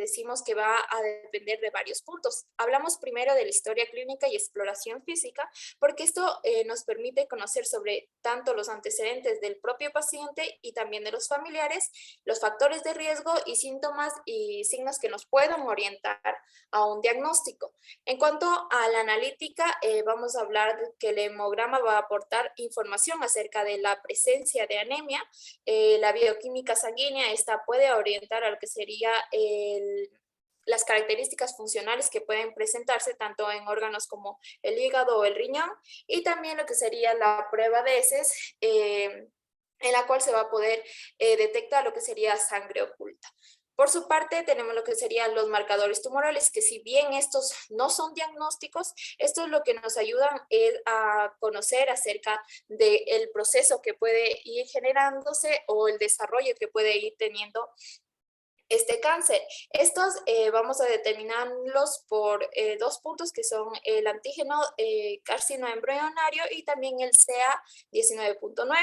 decimos que va a depender de varios puntos. Hablamos primero de la historia clínica y exploración física, porque esto nos permite conocer sobre tanto los antecedentes del propio paciente y también de los familiares, los factores de riesgo y síntomas y signos que nos puedan orientar a un diagnóstico. En cuanto a la analítica, vamos a hablar de que el hemograma va a aportar información acerca de la presencia de anemia, la bioquímica sanguínea. Esta puede orientar a lo que sería las características funcionales que pueden presentarse tanto en órganos como el hígado o el riñón, y también lo que sería la prueba de heces, en la cual se va a poder detectar lo que sería sangre oculta. Por su parte, tenemos lo que serían los marcadores tumorales, que si bien estos no son diagnósticos, estos lo que nos ayudan es a conocer acerca del proceso que puede ir generándose o el desarrollo que puede ir teniendo este cáncer. Estos vamos a determinarlos por dos puntos, que son el antígeno carcinoembrionario y también el CA19.9.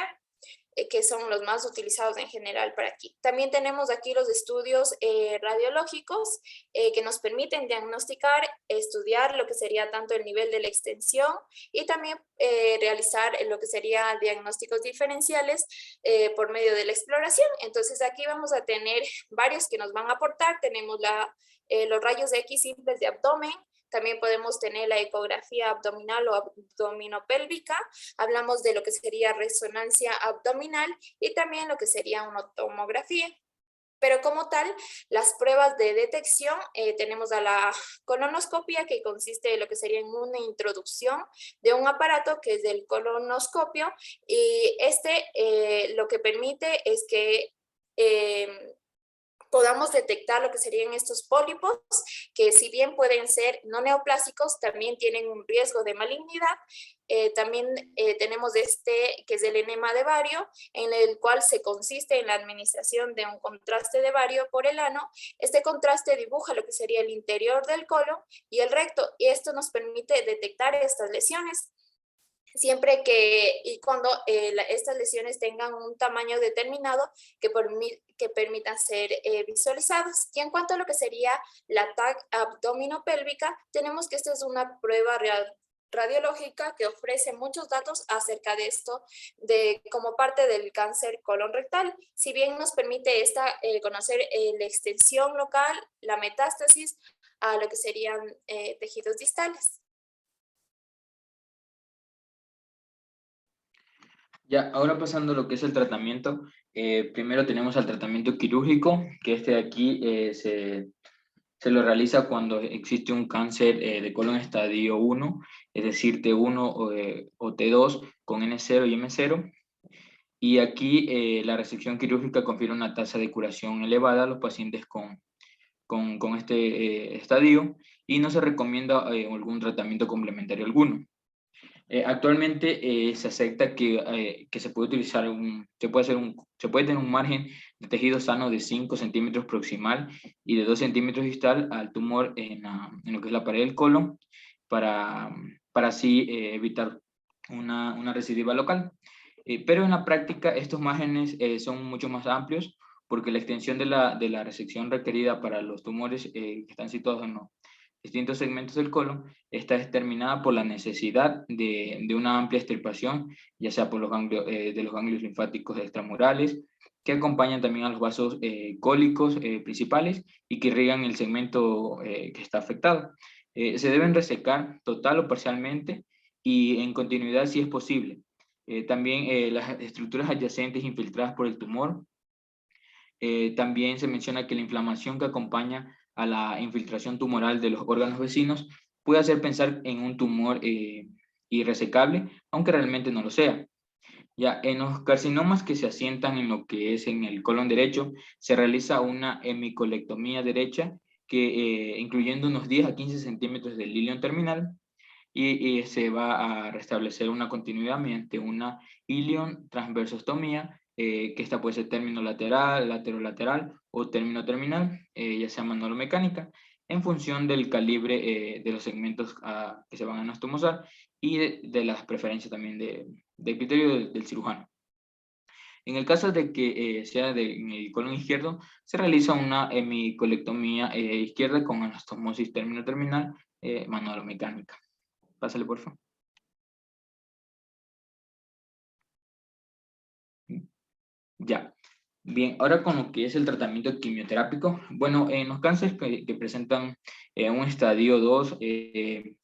Que son los más utilizados en general para aquí. También tenemos aquí los estudios radiológicos que nos permiten diagnosticar, estudiar lo que sería tanto el nivel de la extensión y también realizar lo que sería diagnósticos diferenciales por medio de la exploración. Entonces aquí vamos a tener varios que nos van a aportar. Tenemos los rayos X simples de abdomen. También podemos tener la ecografía abdominal o abdominopélvica. Hablamos de lo que sería resonancia abdominal y también lo que sería una tomografía. Pero como tal, las pruebas de detección, tenemos a la colonoscopia, que consiste en lo que sería en una introducción de un aparato que es el colonoscopio, y lo que permite es que podamos detectar lo que serían estos pólipos, que si bien pueden ser no neoplásicos, también tienen un riesgo de malignidad. También tenemos que es el enema de bario, en el cual se consiste en la administración de un contraste de bario por el ano. Este contraste dibuja lo que sería el interior del colon y el recto, y esto nos permite detectar estas lesiones. Siempre y cuando estas lesiones tengan un tamaño determinado que permitan ser visualizadas. Y en cuanto a lo que sería la TAC abdominopélvica, tenemos que esta es una prueba radiológica que ofrece muchos datos acerca de esto como parte del cáncer colon rectal. Si bien nos permite conocer la extensión local, la metástasis a lo que serían tejidos distales. Ya, ahora pasando a lo que es el tratamiento, primero tenemos el tratamiento quirúrgico, que de aquí se lo realiza cuando existe un cáncer de colon estadio 1, es decir, T1 o T2 con N0 y M0. Y aquí la resección quirúrgica confiere una tasa de curación elevada a los pacientes con este estadio, y no se recomienda algún tratamiento complementario alguno. Actualmente se acepta que se puede utilizar se puede tener un margen de tejido sano de 5 centímetros proximal y de 2 centímetros distal al tumor en lo que es la pared del colon para así evitar una recidiva local. Pero en la práctica estos márgenes son mucho más amplios porque la extensión de la resección requerida para los tumores que están situados en los distintos segmentos del colon está determinada por la necesidad de una amplia extirpación, ya sea por los ganglios, de los ganglios linfáticos extramurales, que acompañan también a los vasos cólicos principales y que irrigan el segmento que está afectado. Se deben resecar total o parcialmente y en continuidad si es posible. También las estructuras adyacentes infiltradas por el tumor. También se menciona que la inflamación que acompaña a la infiltración tumoral de los órganos vecinos puede hacer pensar en un tumor irresecable, aunque realmente no lo sea. Ya, en los carcinomas que se asientan en lo que es en el colon derecho, se realiza una hemicolectomía derecha, incluyendo unos 10 a 15 centímetros del ilion terminal, y se va a restablecer una continuidad mediante una ilion transversostomía, que esta puede ser término lateral, laterolateral o término terminal, ya sea manual o mecánica, en función del calibre de los segmentos que se van a anastomosar y de las preferencias también del criterio del cirujano. En el caso de que sea en el colon izquierdo, se realiza una hemicolectomía izquierda con anastomosis término terminal, manual o mecánica. Pásale, por favor. Ya. Bien, ahora con lo que es el tratamiento quimioterápico. Bueno, en los cánceres que presentan un estadio 2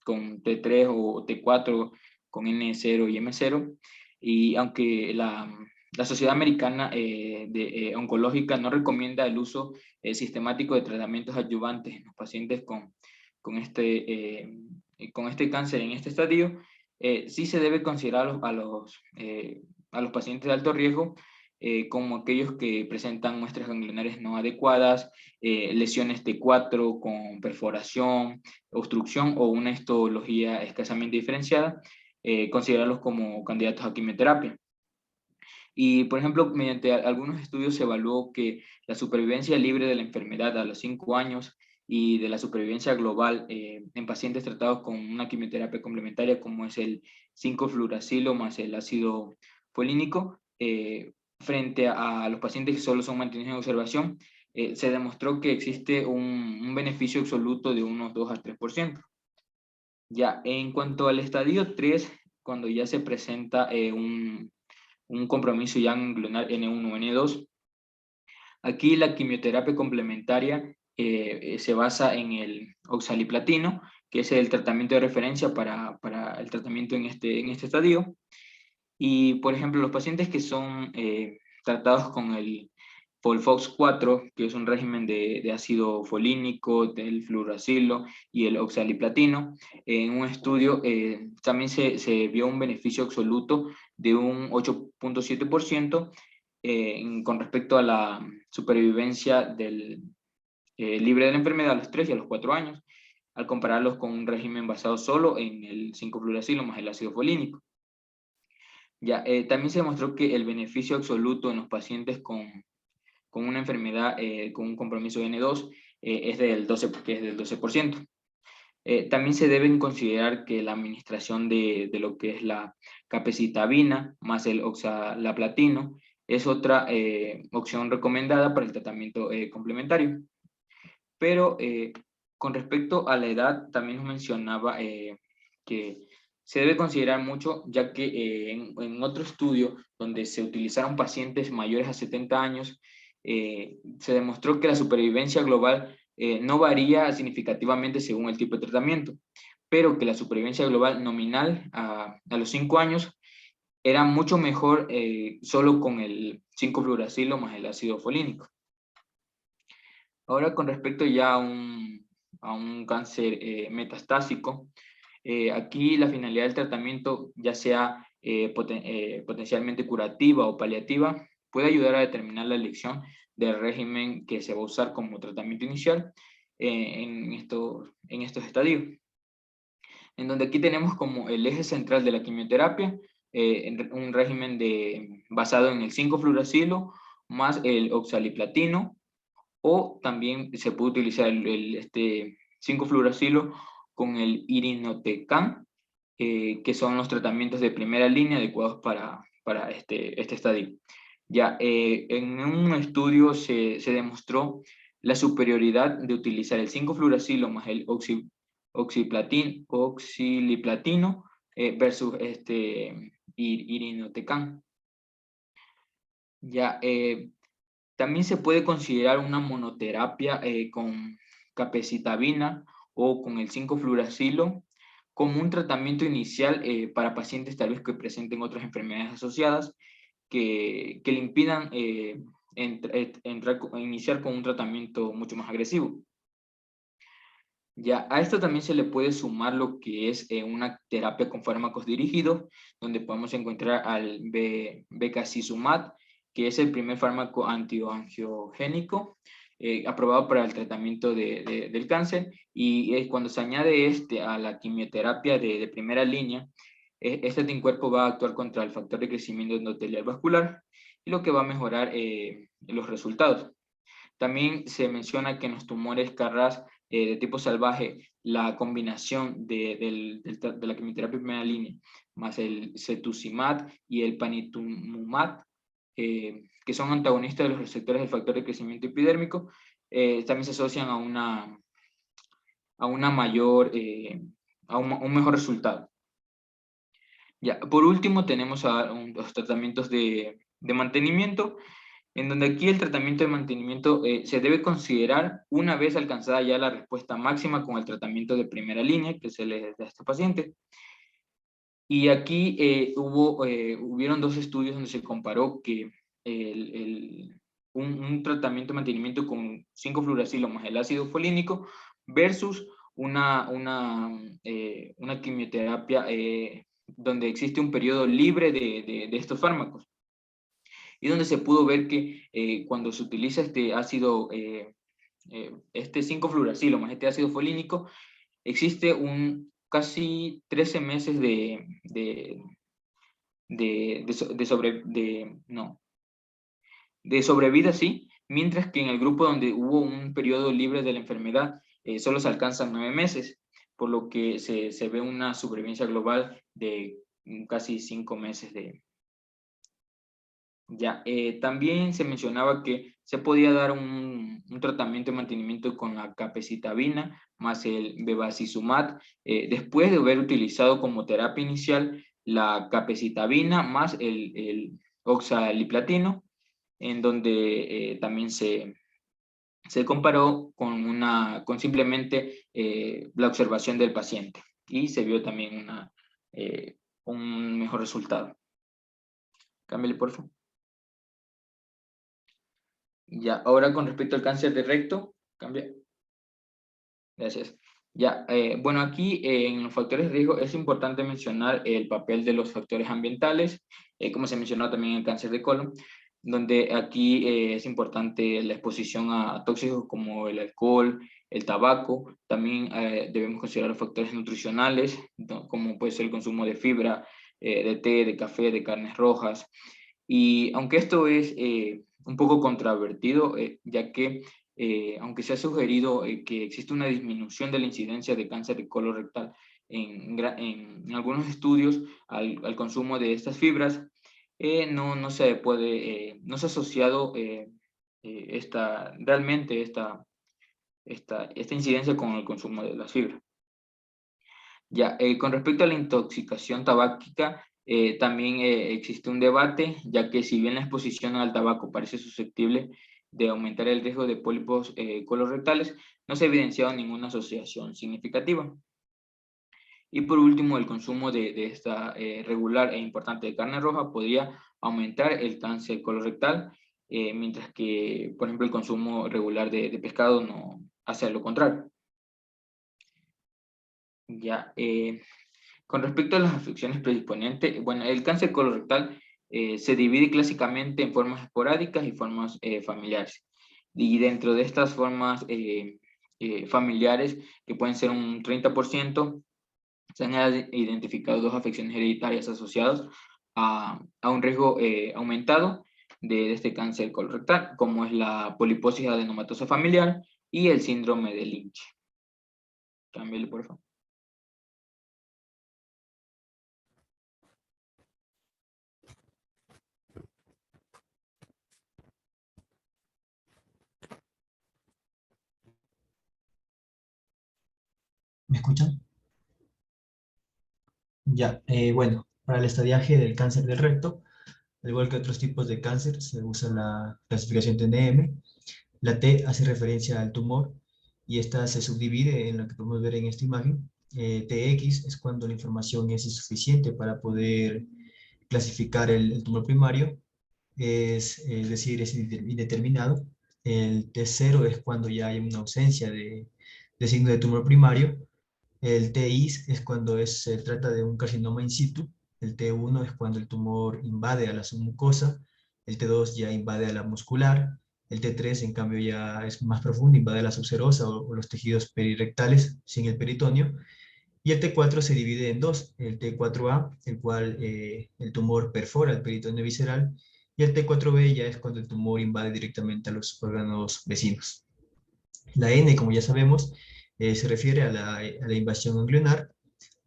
con T3 o T4 con N0 y M0, y aunque la Sociedad Americana Oncológica no recomienda el uso sistemático de tratamientos adyuvantes en los pacientes con este cáncer en este estadio, sí se debe considerar a los pacientes de alto riesgo, como aquellos que presentan muestras ganglionares no adecuadas, lesiones T4 con perforación, obstrucción o una histología escasamente diferenciada, considerarlos como candidatos a quimioterapia. Y, por ejemplo, mediante algunos estudios se evaluó que la supervivencia libre de la enfermedad a los 5 años y de la supervivencia global en pacientes tratados con una quimioterapia complementaria como es el 5-fluoracilo más el ácido folínico, frente a los pacientes que solo son mantenidos en observación, se demostró que existe un beneficio absoluto de unos 2 a 3%. Ya, en cuanto al estadio 3, cuando ya se presenta un compromiso ya ganglionar N1 o N2, aquí la quimioterapia complementaria se basa en el oxaliplatino, que es el tratamiento de referencia para el tratamiento en este estadio. Y, por ejemplo, los pacientes que son tratados con el FOLFOX4, que es un régimen de ácido folínico, del fluoracilo y el oxaliplatino, en un estudio también se vio un beneficio absoluto de un 8.7% con respecto a la supervivencia libre de la enfermedad a los 3 y a los 4 años, al compararlos con un régimen basado solo en el 5-fluoracilo más el ácido folínico. Ya, también se demostró que el beneficio absoluto en los pacientes con una enfermedad con un compromiso N2 es del 12%. También se deben considerar que la administración de lo que es la capecitabina más el oxalaplatino es otra opción recomendada para el tratamiento complementario. Pero con respecto a la edad, también nos mencionaba que se debe considerar mucho, ya que en otro estudio donde se utilizaron pacientes mayores a 70 años, se demostró que la supervivencia global no varía significativamente según el tipo de tratamiento, pero que la supervivencia global nominal a los 5 años era mucho mejor solo con el 5-fluoracilo más el ácido folínico. Ahora con respecto ya a un cáncer metastásico, aquí la finalidad del tratamiento, ya sea potencialmente curativa o paliativa, puede ayudar a determinar la elección del régimen que se va a usar como tratamiento inicial en estos estadios. en donde aquí tenemos como el eje central de la quimioterapia, un régimen basado en el 5-fluoracilo más el oxaliplatino, o también se puede utilizar este 5-fluoracilo con el irinotecan, que son los tratamientos de primera línea adecuados para este estadio. Ya, en un estudio se demostró la superioridad de utilizar el 5-fluoracilo más el oxaliplatino versus irinotecan. Ya, también se puede considerar una monoterapia con capecitabina o con el 5-fluoracilo como un tratamiento inicial para pacientes tal vez que presenten otras enfermedades asociadas que le impidan iniciar con un tratamiento mucho más agresivo. Ya, a esto también se le puede sumar lo que es una terapia con fármacos dirigidos, donde podemos encontrar al becacizumab, que es el primer fármaco antiangiogénico aprobado para el tratamiento del cáncer, y cuando se añade a la quimioterapia de primera línea, este anticuerpo va a actuar contra el factor de crecimiento endotelial vascular, y lo que va a mejorar los resultados. También se menciona que en los tumores CARRAS de tipo salvaje, la combinación de la quimioterapia primera línea más el cetuximab y el panitumumab, que son antagonistas de los receptores del factor de crecimiento epidérmico, también se asocian a una mayor, a un mejor resultado. Ya, por último tenemos los tratamientos de mantenimiento, en donde aquí el tratamiento de mantenimiento se debe considerar una vez alcanzada ya la respuesta máxima con el tratamiento de primera línea que se le da a este paciente. Y aquí hubieron 2 estudios donde se comparó que un tratamiento de mantenimiento con 5-fluoracilo más el ácido folínico versus una quimioterapia donde existe un periodo libre de estos fármacos, y donde se pudo ver que cuando se utiliza este 5-fluoracilo más este ácido folínico, existe un casi 13 meses de sobrevida, sí, mientras que en el grupo donde hubo un periodo libre de la enfermedad, solo se alcanzan 9 meses, por lo que se ve una supervivencia global de casi 5 meses Ya, también se mencionaba que se podía dar un tratamiento de mantenimiento con la capecitabina más el bevacizumab, después de haber utilizado como terapia inicial la capecitabina más el oxaliplatino, en donde también se comparó con simplemente la observación del paciente, y se vio también un mejor resultado. Cámbiale, por favor. Ya, ahora con respecto al cáncer de recto, cambia. Gracias. Ya, bueno, aquí en los factores de riesgo es importante mencionar el papel de los factores ambientales, como se mencionó también en el cáncer de colon, donde aquí es importante la exposición a tóxicos como el alcohol, el tabaco. También debemos considerar los factores nutricionales, como puede ser el consumo de fibra, de té, de café, de carnes rojas. Y aunque esto es un poco controvertido, ya que aunque se ha sugerido que existe una disminución de la incidencia de cáncer de colon rectal en algunos estudios al consumo de estas fibras, no se ha asociado realmente esta incidencia con el consumo de las fibras. Ya, con respecto a la intoxicación tabáquica, también existe un debate, ya que si bien la exposición al tabaco parece susceptible de aumentar el riesgo de pólipos colorectales, no se ha evidenciado ninguna asociación significativa. Y por último, el consumo de esta regular e importante de carne roja podría aumentar el cáncer colorectal, mientras que, por ejemplo, el consumo regular de pescado no hace lo contrario. Ya, con respecto a las afecciones predisponentes, bueno, el cáncer colorectal se divide clásicamente en formas esporádicas y formas familiares. Y dentro de estas formas familiares, que pueden ser un 30%, Se han identificado 2 afecciones hereditarias asociadas a un riesgo aumentado de este cáncer colorectal, como es la poliposis adenomatosa familiar y el síndrome de Lynch. Cámbiale, por favor. ¿Me escuchan? Ya, bueno, para el estadiaje del cáncer del recto, al igual que otros tipos de cáncer, se usa la clasificación TNM. La T hace referencia al tumor y esta se subdivide en lo que podemos ver en esta imagen. TX es cuando la información es insuficiente para poder clasificar el tumor primario, es decir, es indeterminado. El T0 es cuando ya hay una ausencia de signo de tumor primario. El TIS es cuando se trata de un carcinoma in situ. El T1 es cuando el tumor invade a la submucosa. El T2 ya invade a la muscular. El T3, en cambio, ya es más profundo, invade a la subserosa o los tejidos perirectales sin el peritoneo. Y el T4 se divide en dos. El T4A, el cual el tumor perfora el peritoneo visceral. Y el T4B ya es cuando el tumor invade directamente a los órganos vecinos. La N, como ya sabemos, se refiere a la invasión ganglionar.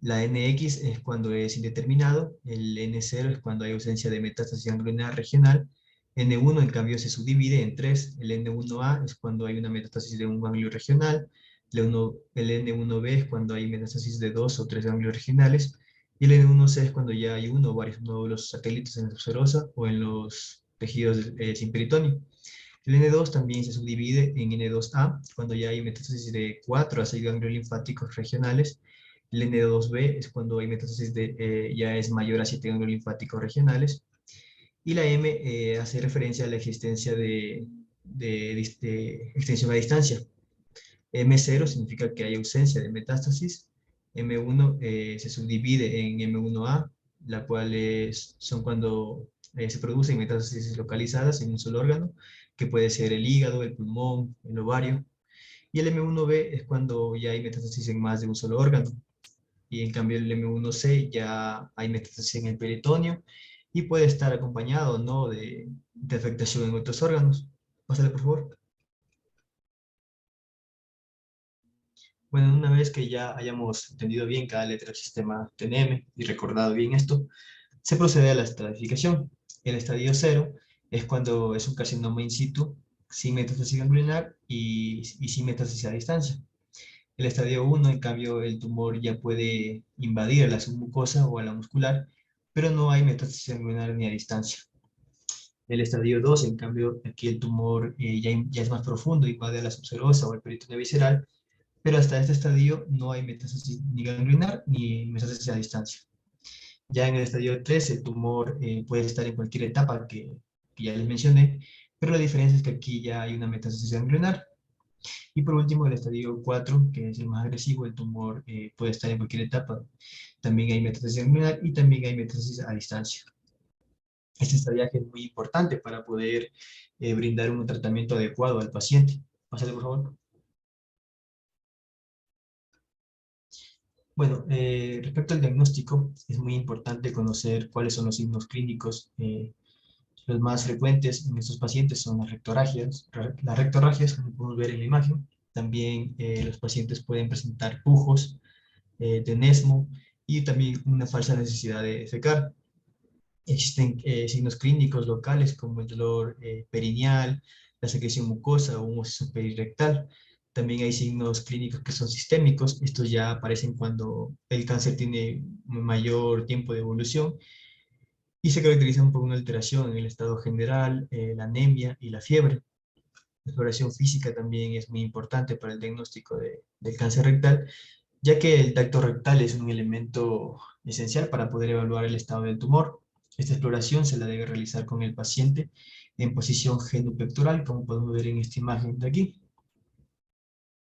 La NX es cuando es indeterminado. El N0 es cuando hay ausencia de metástasis ganglionar regional. N1, en cambio, se subdivide en tres. El N1A es cuando hay una metástasis de un ganglio regional. El N1B es cuando hay metástasis de 2 o 3 ganglios regionales. Y el N1C es cuando ya hay uno o varios nódulos satélites en la subserosa o en los tejidos sin peritoneo. El N2 también se subdivide en N2A, cuando ya hay metástasis de 4 a 6 ganglios linfáticos regionales. El N2B es cuando hay metástasis ya es mayor a 7 ganglios linfáticos regionales. Y la M hace referencia a la existencia de extensión a distancia. M0 significa que hay ausencia de metástasis. M1 se subdivide en M1A, la cual son cuando se producen metástasis localizadas en un solo órgano, que puede ser el hígado, el pulmón, el ovario. Y el M1B es cuando ya hay metástasis en más de un solo órgano. Y en cambio el M1C ya hay metástasis en el peritoneo y puede estar acompañado o no de afectación en otros órganos. Pásale, por favor. Bueno, una vez que ya hayamos entendido bien cada letra del sistema TNM y recordado bien esto, se procede a la estratificación. El estadio 0 es cuando es un carcinoma in situ, sin metástasis ganglionar y sin metástasis a distancia. El estadio 1, en cambio, el tumor ya puede invadir a la submucosa o a la muscular, pero no hay metástasis ganglionar ni a distancia. El estadio 2, en cambio, aquí el tumor ya es más profundo, invade a la subserosa o el peritoneo visceral, pero hasta este estadio no hay metástasis ni ganglionar ni metástasis a distancia. Ya en el estadio 3 el tumor puede estar en cualquier etapa que ya les mencioné, pero la diferencia es que aquí ya hay una metástasis ganglionar. Y por último, el estadio 4, que es el más agresivo, el tumor puede estar en cualquier etapa. También hay metástasis ganglionar y también hay metástasis a distancia. Este estadiaje es muy importante para poder brindar un tratamiento adecuado al paciente. Pásale, por favor. Bueno, respecto al diagnóstico, es muy importante conocer cuáles son los signos clínicos. Los más frecuentes en estos pacientes son las rectorragias, como podemos ver en la imagen. También los pacientes pueden presentar pujos, tenesmo y también una falsa necesidad de defecar. Existen signos clínicos locales como el dolor perineal, la secreción mucosa o un moco perirectal. También hay signos clínicos que son sistémicos. Estos ya aparecen cuando el cáncer tiene un mayor tiempo de evolución y se caracterizan por una alteración en el estado general, la anemia y la fiebre. La exploración física también es muy importante para el diagnóstico del cáncer rectal, ya que el tacto rectal es un elemento esencial para poder evaluar el estado del tumor. Esta exploración se la debe realizar con el paciente en posición genupectoral, como podemos ver en esta imagen de aquí.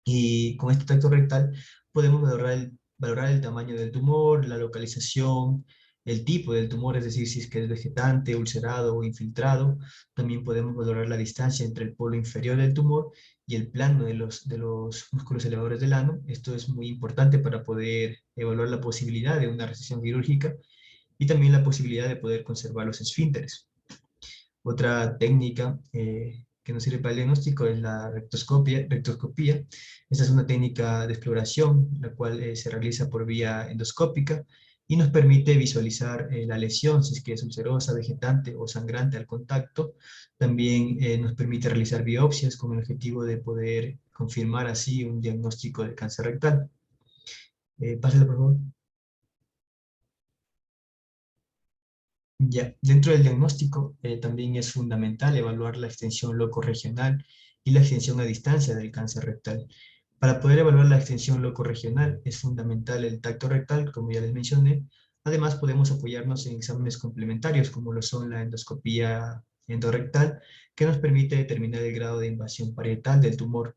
Y con este tacto rectal podemos valorar el tamaño del tumor, la localización, el tipo del tumor, es decir, si es que es vegetante, ulcerado o infiltrado. También podemos valorar la distancia entre el polo inferior del tumor y el plano de los músculos elevadores del ano. Esto es muy importante para poder evaluar la posibilidad de una resección quirúrgica y también la posibilidad de poder conservar los esfínteres. Otra técnica que nos sirve para el diagnóstico es la rectoscopía. Esta es una técnica de exploración, la cual se realiza por vía endoscópica y nos permite visualizar la lesión, si es que es ulcerosa, vegetante o sangrante al contacto. También nos permite realizar biopsias con el objetivo de poder confirmar así un diagnóstico de cáncer rectal. Pásale, por favor. Ya, dentro del diagnóstico también es fundamental evaluar la extensión locorregional y la extensión a distancia del cáncer rectal. Para poder evaluar la extensión locorregional es fundamental el tacto rectal, como ya les mencioné. Además podemos apoyarnos en exámenes complementarios, como lo son la endoscopía endorrectal, que nos permite determinar el grado de invasión parietal del tumor.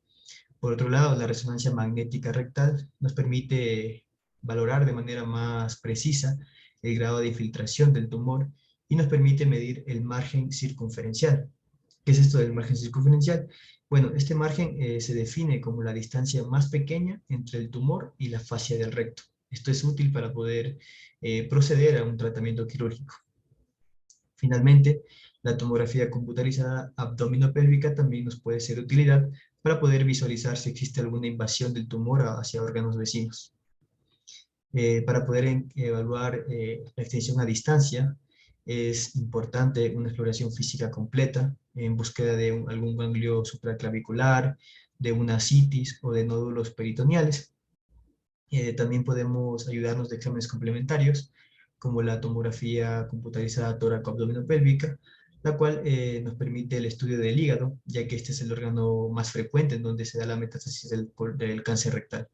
Por otro lado, la resonancia magnética rectal nos permite valorar de manera más precisa el grado de infiltración del tumor y nos permite medir el margen circunferencial. ¿Qué es esto del margen circunferencial? Bueno, este margen se define como la distancia más pequeña entre el tumor y la fascia del recto. Esto es útil para poder proceder a un tratamiento quirúrgico. Finalmente, la tomografía computarizada abdominopélvica también nos puede ser de utilidad para poder visualizar si existe alguna invasión del tumor hacia órganos vecinos. Para poder evaluar la extensión a distancia, es importante una exploración física completa en búsqueda de algún ganglio supraclavicular, de una citis o de nódulos peritoneales. También podemos ayudarnos de exámenes complementarios, como la tomografía computarizada tóraco-abdominopélvica, la cual nos permite el estudio del hígado, ya que este es el órgano más frecuente en donde se da la metástasis del cáncer rectal.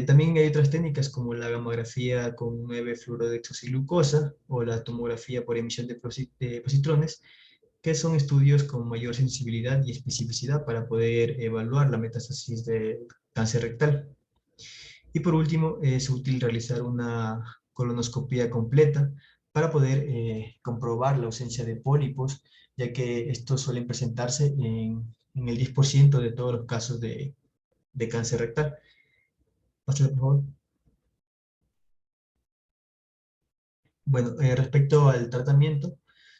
También hay otras técnicas como la gamografía con 9-fluorodeoxiglucosa o la tomografía por emisión de positrones, que son estudios con mayor sensibilidad y especificidad para poder evaluar la metástasis del cáncer rectal. Y por último, es útil realizar una colonoscopía completa para poder comprobar la ausencia de pólipos, ya que estos suelen presentarse en el 10% de todos los casos de cáncer rectal. Pásale, por favor. Bueno, respecto al tratamiento,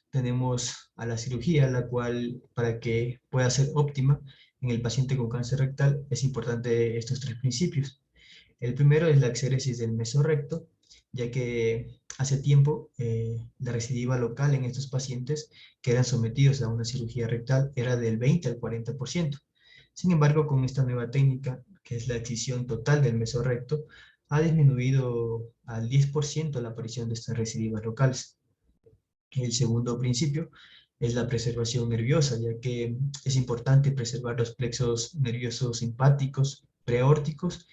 tenemos a la cirugía, la cual para que pueda ser óptima en el paciente con cáncer rectal es importante estos tres principios. El primero es la exéresis del mesorrecto, ya que hace tiempo la recidiva local en estos pacientes que eran sometidos a una cirugía rectal era del 20 al 40%. Sin embargo, con esta nueva técnica, que es la excisión total del mesorrecto, ha disminuido al 10% la aparición de estas recidivas locales. El segundo principio es la preservación nerviosa, ya que es importante preservar los plexos nerviosos simpáticos, preaórticos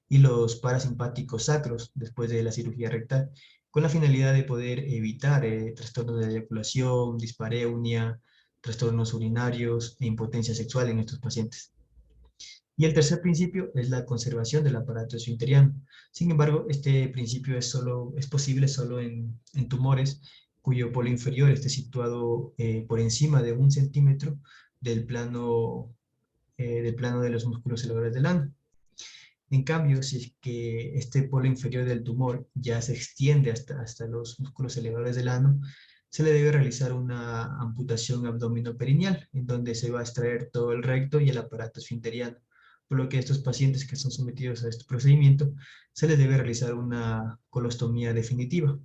y los parasimpáticos sacros después de la cirugía rectal, con la finalidad de poder evitar trastornos de eyaculación, dispareunia, trastornos urinarios e impotencia sexual en estos pacientes. Y el tercer principio es la conservación del aparato esfinteriano. Sin embargo, este principio es posible solo en tumores cuyo polo inferior esté situado por encima de 1 centímetro del plano de los músculos elevadores del ano. En cambio, si es que este polo inferior del tumor ya se extiende hasta los músculos elevadores del ano, se le debe realizar una amputación abdominoperineal, en donde se va a extraer todo el recto y el aparato esfinteriano. Por lo que a estos pacientes que son sometidos a este procedimiento, se les debe realizar una colostomía definitiva.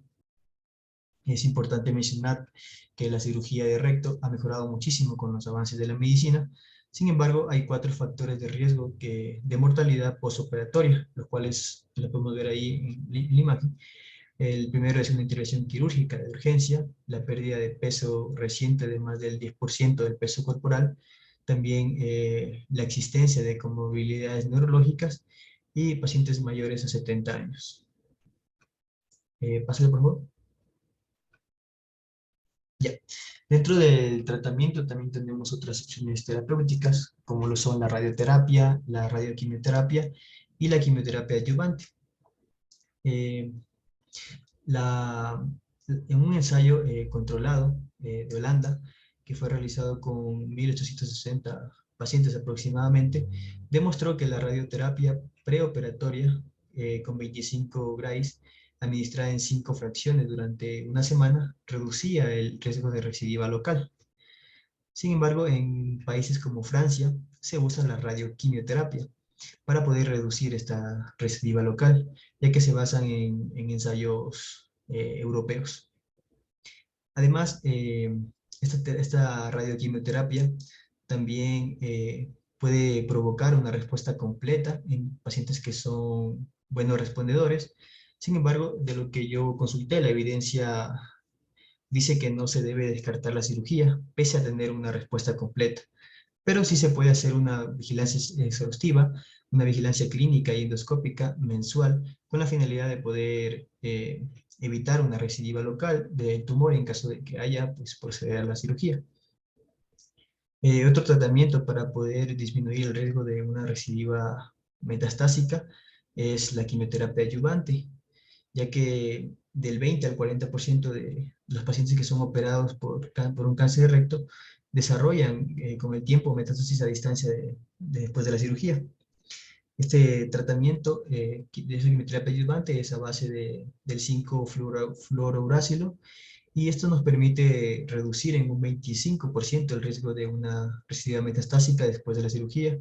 Es importante mencionar que la cirugía de recto ha mejorado muchísimo con los avances de la medicina. Sin embargo, hay 4 factores de riesgo de mortalidad postoperatoria, los cuales los podemos ver ahí en la imagen. El primero es una intervención quirúrgica de urgencia, la pérdida de peso reciente de más del 10% del peso corporal, también la existencia de comorbilidades neurológicas y pacientes mayores a 70 años. Pásale, por favor. Ya. Dentro del tratamiento también tenemos otras opciones terapéuticas, como lo son la radioterapia, la radioquimioterapia y la quimioterapia adyuvante. En un ensayo controlado de Holanda, que fue realizado con 1860 pacientes aproximadamente, demostró que la radioterapia preoperatoria con 25 grays administrada en 5 fracciones durante una semana reducía el riesgo de recidiva local. Sin embargo, en países como Francia se usa la radioquimioterapia para poder reducir esta recidiva local, ya que se basan en ensayos europeos. Además, esta radioquimioterapia también puede provocar una respuesta completa en pacientes que son buenos respondedores. Sin embargo, de lo que yo consulté, la evidencia dice que no se debe descartar la cirugía, pese a tener una respuesta completa. Pero sí se puede hacer una vigilancia exhaustiva, una vigilancia clínica y endoscópica mensual, con la finalidad de poder evitar una recidiva local del tumor en caso de que haya, pues proceder a la cirugía. Otro tratamiento para poder disminuir el riesgo de una recidiva metastásica es la quimioterapia adyuvante, ya que del 20 al 40% de los pacientes que son operados por un cáncer de recto desarrollan con el tiempo metástasis a distancia después de la cirugía. Este tratamiento de quimioterapia adyuvante es a base del 5-fluorouracilo, y esto nos permite reducir en un 25% el riesgo de una recidiva metastásica después de la cirugía,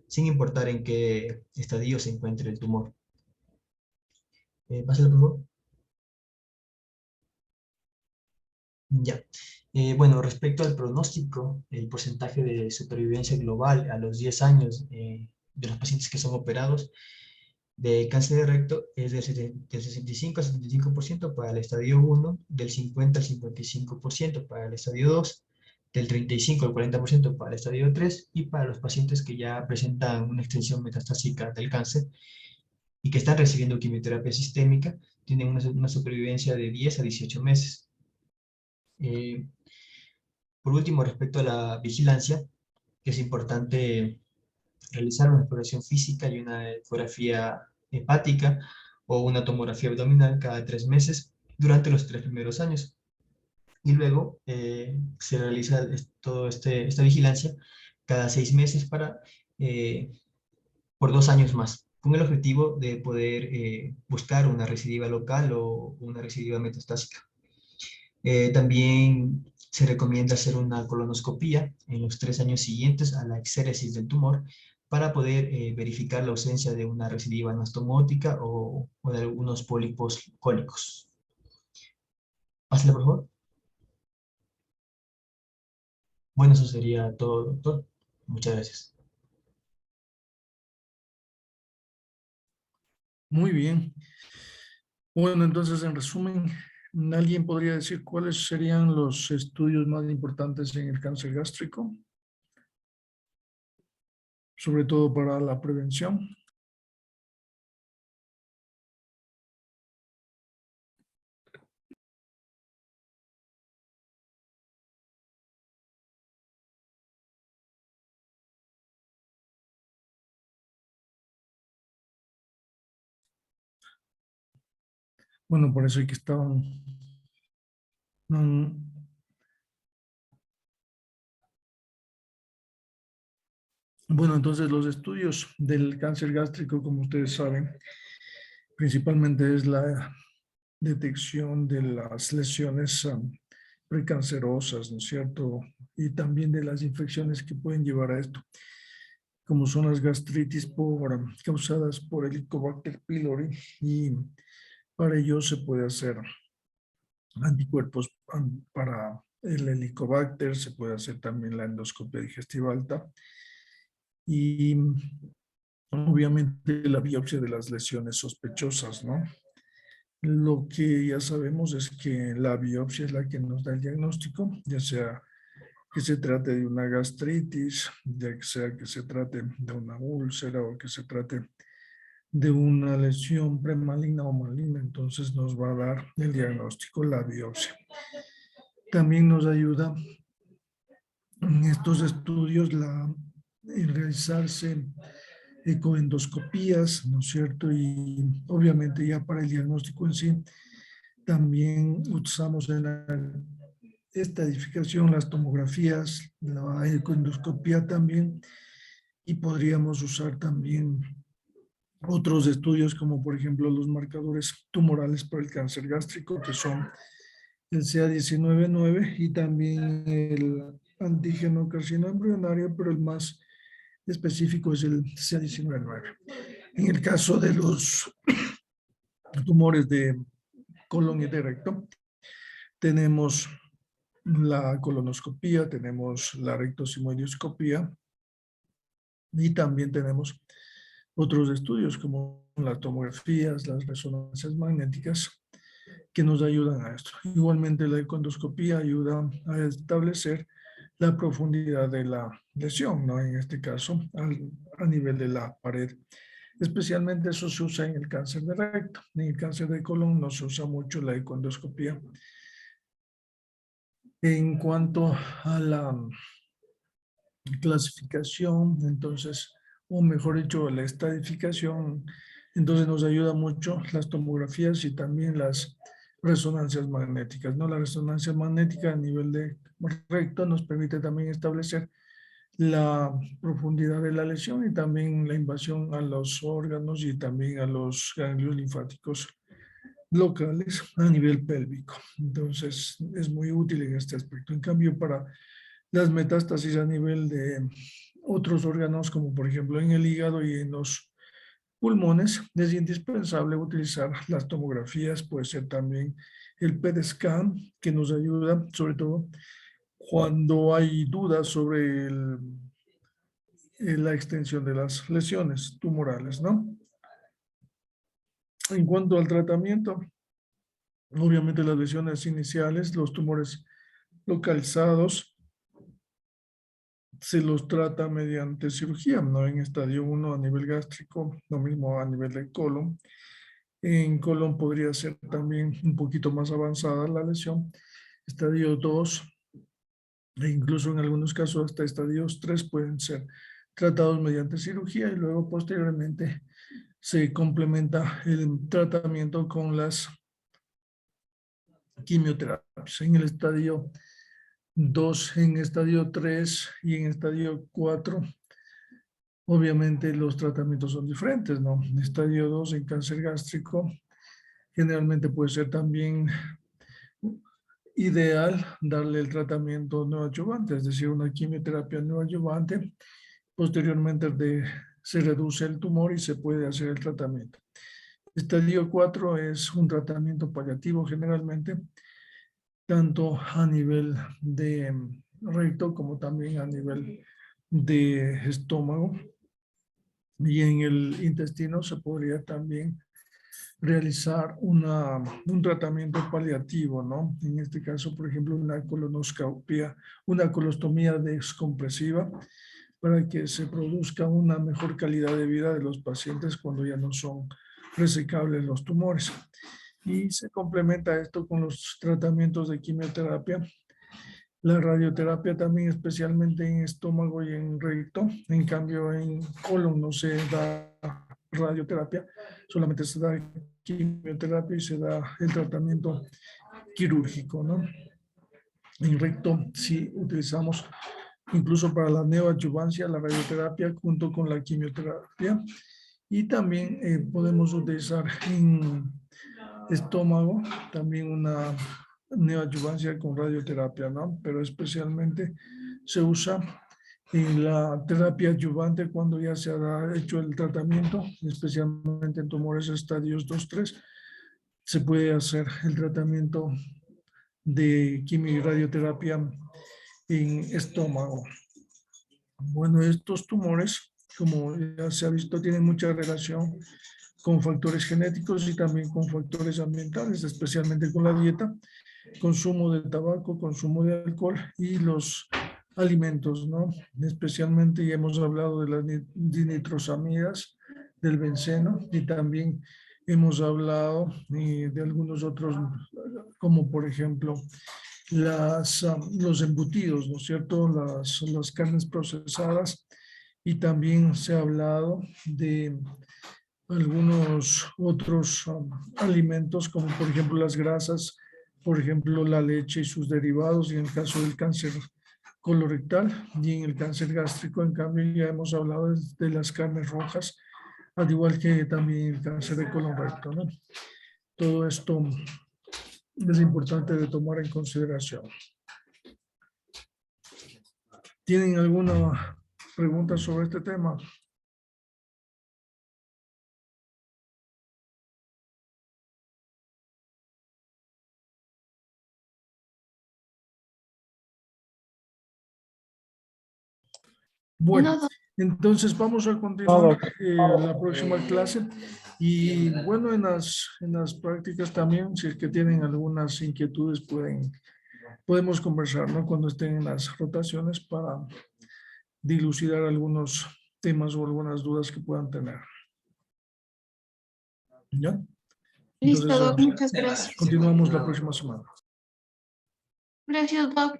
sin importar en qué estadio se encuentre el tumor. Pásale, por favor. Ya. Bueno, respecto al pronóstico, el porcentaje de supervivencia global a los 10 años de los pacientes que son operados de cáncer de recto es del 65 al 75% para el estadio 1, del 50 al 55% para el estadio 2, del 35 al 40% para el estadio 3, y para los pacientes que ya presentan una extensión metastásica del cáncer y que están recibiendo quimioterapia sistémica, tienen una supervivencia de 10 a 18 meses. Por último, respecto a la vigilancia, que es importante realizar una exploración física y una ecografía hepática o una tomografía abdominal cada 3 meses durante los 3 primeros años. Y luego se realiza toda esta vigilancia cada 6 meses por 2 años más, con el objetivo de poder buscar una recidiva local o una recidiva metastásica. También se recomienda hacer una colonoscopía en los 3 años siguientes a la exéresis del tumor para poder verificar la ausencia de una recidiva anastomótica o de algunos pólipos cólicos. Pásale, por favor. Bueno, eso sería todo, doctor. Muchas gracias. Muy bien. Bueno, entonces, en resumen, ¿alguien podría decir cuáles serían los estudios más importantes en el cáncer gástrico? Sobre todo para la prevención. Bueno, por eso hay que estar... Bueno, entonces los estudios del cáncer gástrico, como ustedes saben, principalmente es la detección de las lesiones precancerosas, ¿no es cierto? Y también de las infecciones que pueden llevar a esto, como son las gastritis causadas por Helicobacter pylori, y para ello se puede hacer anticuerpos para el Helicobacter, se puede hacer también la endoscopia digestiva alta y obviamente la biopsia de las lesiones sospechosas, ¿no? Lo que ya sabemos es que la biopsia es la que nos da el diagnóstico, ya sea que se trate de una gastritis, ya sea que se trate de una úlcera o que se trate de una lesión premaligna o maligna. Entonces nos va a dar el diagnóstico la biopsia. También nos ayuda en estos estudios en realizarse ecoendoscopías, ¿no es cierto? Y obviamente ya para el diagnóstico en sí También usamos en la estadificación las tomografías, la ecoendoscopía también, y podríamos usar también otros estudios como por ejemplo los marcadores tumorales para el cáncer gástrico, que son el CA19-9 y también el antígeno carcinoma embrionario, pero el más específico es el CA19-9. En el caso de los tumores de colon y de recto, tenemos la colonoscopía, tenemos la rectosigmoidoscopía y también tenemos otros estudios como las tomografías, las resonancias magnéticas que nos ayudan a esto. Igualmente la ecoendoscopía ayuda a establecer la profundidad de la lesión, ¿no? En este caso, a nivel de la pared. Especialmente eso se usa en el cáncer de recto. En el cáncer de colon no se usa mucho la ecoendoscopía. En cuanto a la clasificación, entonces, o mejor dicho, la estadificación, entonces nos ayuda mucho las tomografías y también las resonancias magnéticas, ¿no? La resonancia magnética a nivel de recto nos permite también establecer la profundidad de la lesión y también la invasión a los órganos y también a los ganglios linfáticos locales a nivel pélvico. Entonces, es muy útil en este aspecto. En cambio, para las metástasis a nivel de otros órganos, como por ejemplo en el hígado y en los pulmones, es indispensable utilizar las tomografías, puede ser también el PET scan, que nos ayuda sobre todo cuando hay dudas sobre la extensión de las lesiones tumorales, ¿no? En cuanto al tratamiento, obviamente las lesiones iniciales, los tumores localizados, se los trata mediante cirugía, ¿no? En estadio 1 a nivel gástrico, lo mismo a nivel de colon. En colon podría ser también un poquito más avanzada la lesión. Estadio 2, e incluso en algunos casos hasta estadios 3 pueden ser tratados mediante cirugía y luego posteriormente se complementa el tratamiento con las quimioterapias. En el estadio 2, en estadio 3 y en estadio 4, obviamente los tratamientos son diferentes, ¿no? En estadio 2, en cáncer gástrico, generalmente puede ser también ideal darle el tratamiento neoadyuvante, es decir, una quimioterapia neoadyuvante. Posteriormente se reduce el tumor y se puede hacer el tratamiento. Estadio 4 es un tratamiento paliativo generalmente, tanto a nivel de recto como también a nivel de estómago. Y en el intestino se podría también realizar un tratamiento paliativo, ¿no? En este caso, por ejemplo, una colonoscopia, una colostomía descompresiva, para que se produzca una mejor calidad de vida de los pacientes cuando ya no son resecables los tumores. Y se complementa esto con los tratamientos de quimioterapia, la radioterapia también, especialmente en estómago y en recto. En cambio, en colon no se da radioterapia, solamente se da quimioterapia y se da el tratamiento quirúrgico, ¿no? En recto sí utilizamos incluso para la neoadyuvancia, la radioterapia junto con la quimioterapia, y también podemos utilizar en estómago también una neoadyuvancia con radioterapia, ¿no? Pero especialmente se usa en la terapia adyuvante cuando ya se ha hecho el tratamiento, especialmente en tumores estadios 2-3, se puede hacer el tratamiento de quimio y radioterapia en estómago. Bueno, estos tumores, como ya se ha visto, tienen mucha relación con factores genéticos y también con factores ambientales, especialmente con la dieta, consumo de tabaco, consumo de alcohol y los alimentos, ¿no? Especialmente ya hemos hablado de las dinitrosamidas, del benceno, y también hemos hablado de algunos otros, como por ejemplo los embutidos, ¿no es cierto? Las carnes procesadas, y también se ha hablado de algunos otros alimentos, como por ejemplo las grasas, por ejemplo la leche y sus derivados, y en el caso del cáncer colorectal, y en el cáncer gástrico, en cambio, ya hemos hablado de las carnes rojas, al igual que también el cáncer de colon recto, ¿no? Todo esto es importante de tomar en consideración. ¿Tienen alguna pregunta sobre este tema? Bueno, entonces vamos a continuar la próxima clase, y bueno, en las prácticas también, si es que tienen algunas inquietudes, podemos conversar, ¿no? Cuando estén en las rotaciones, para dilucidar algunos temas o algunas dudas que puedan tener. ¿Ya? Listo, Entonces, Doc, muchas gracias. continuamos la próxima semana. Gracias, Doc.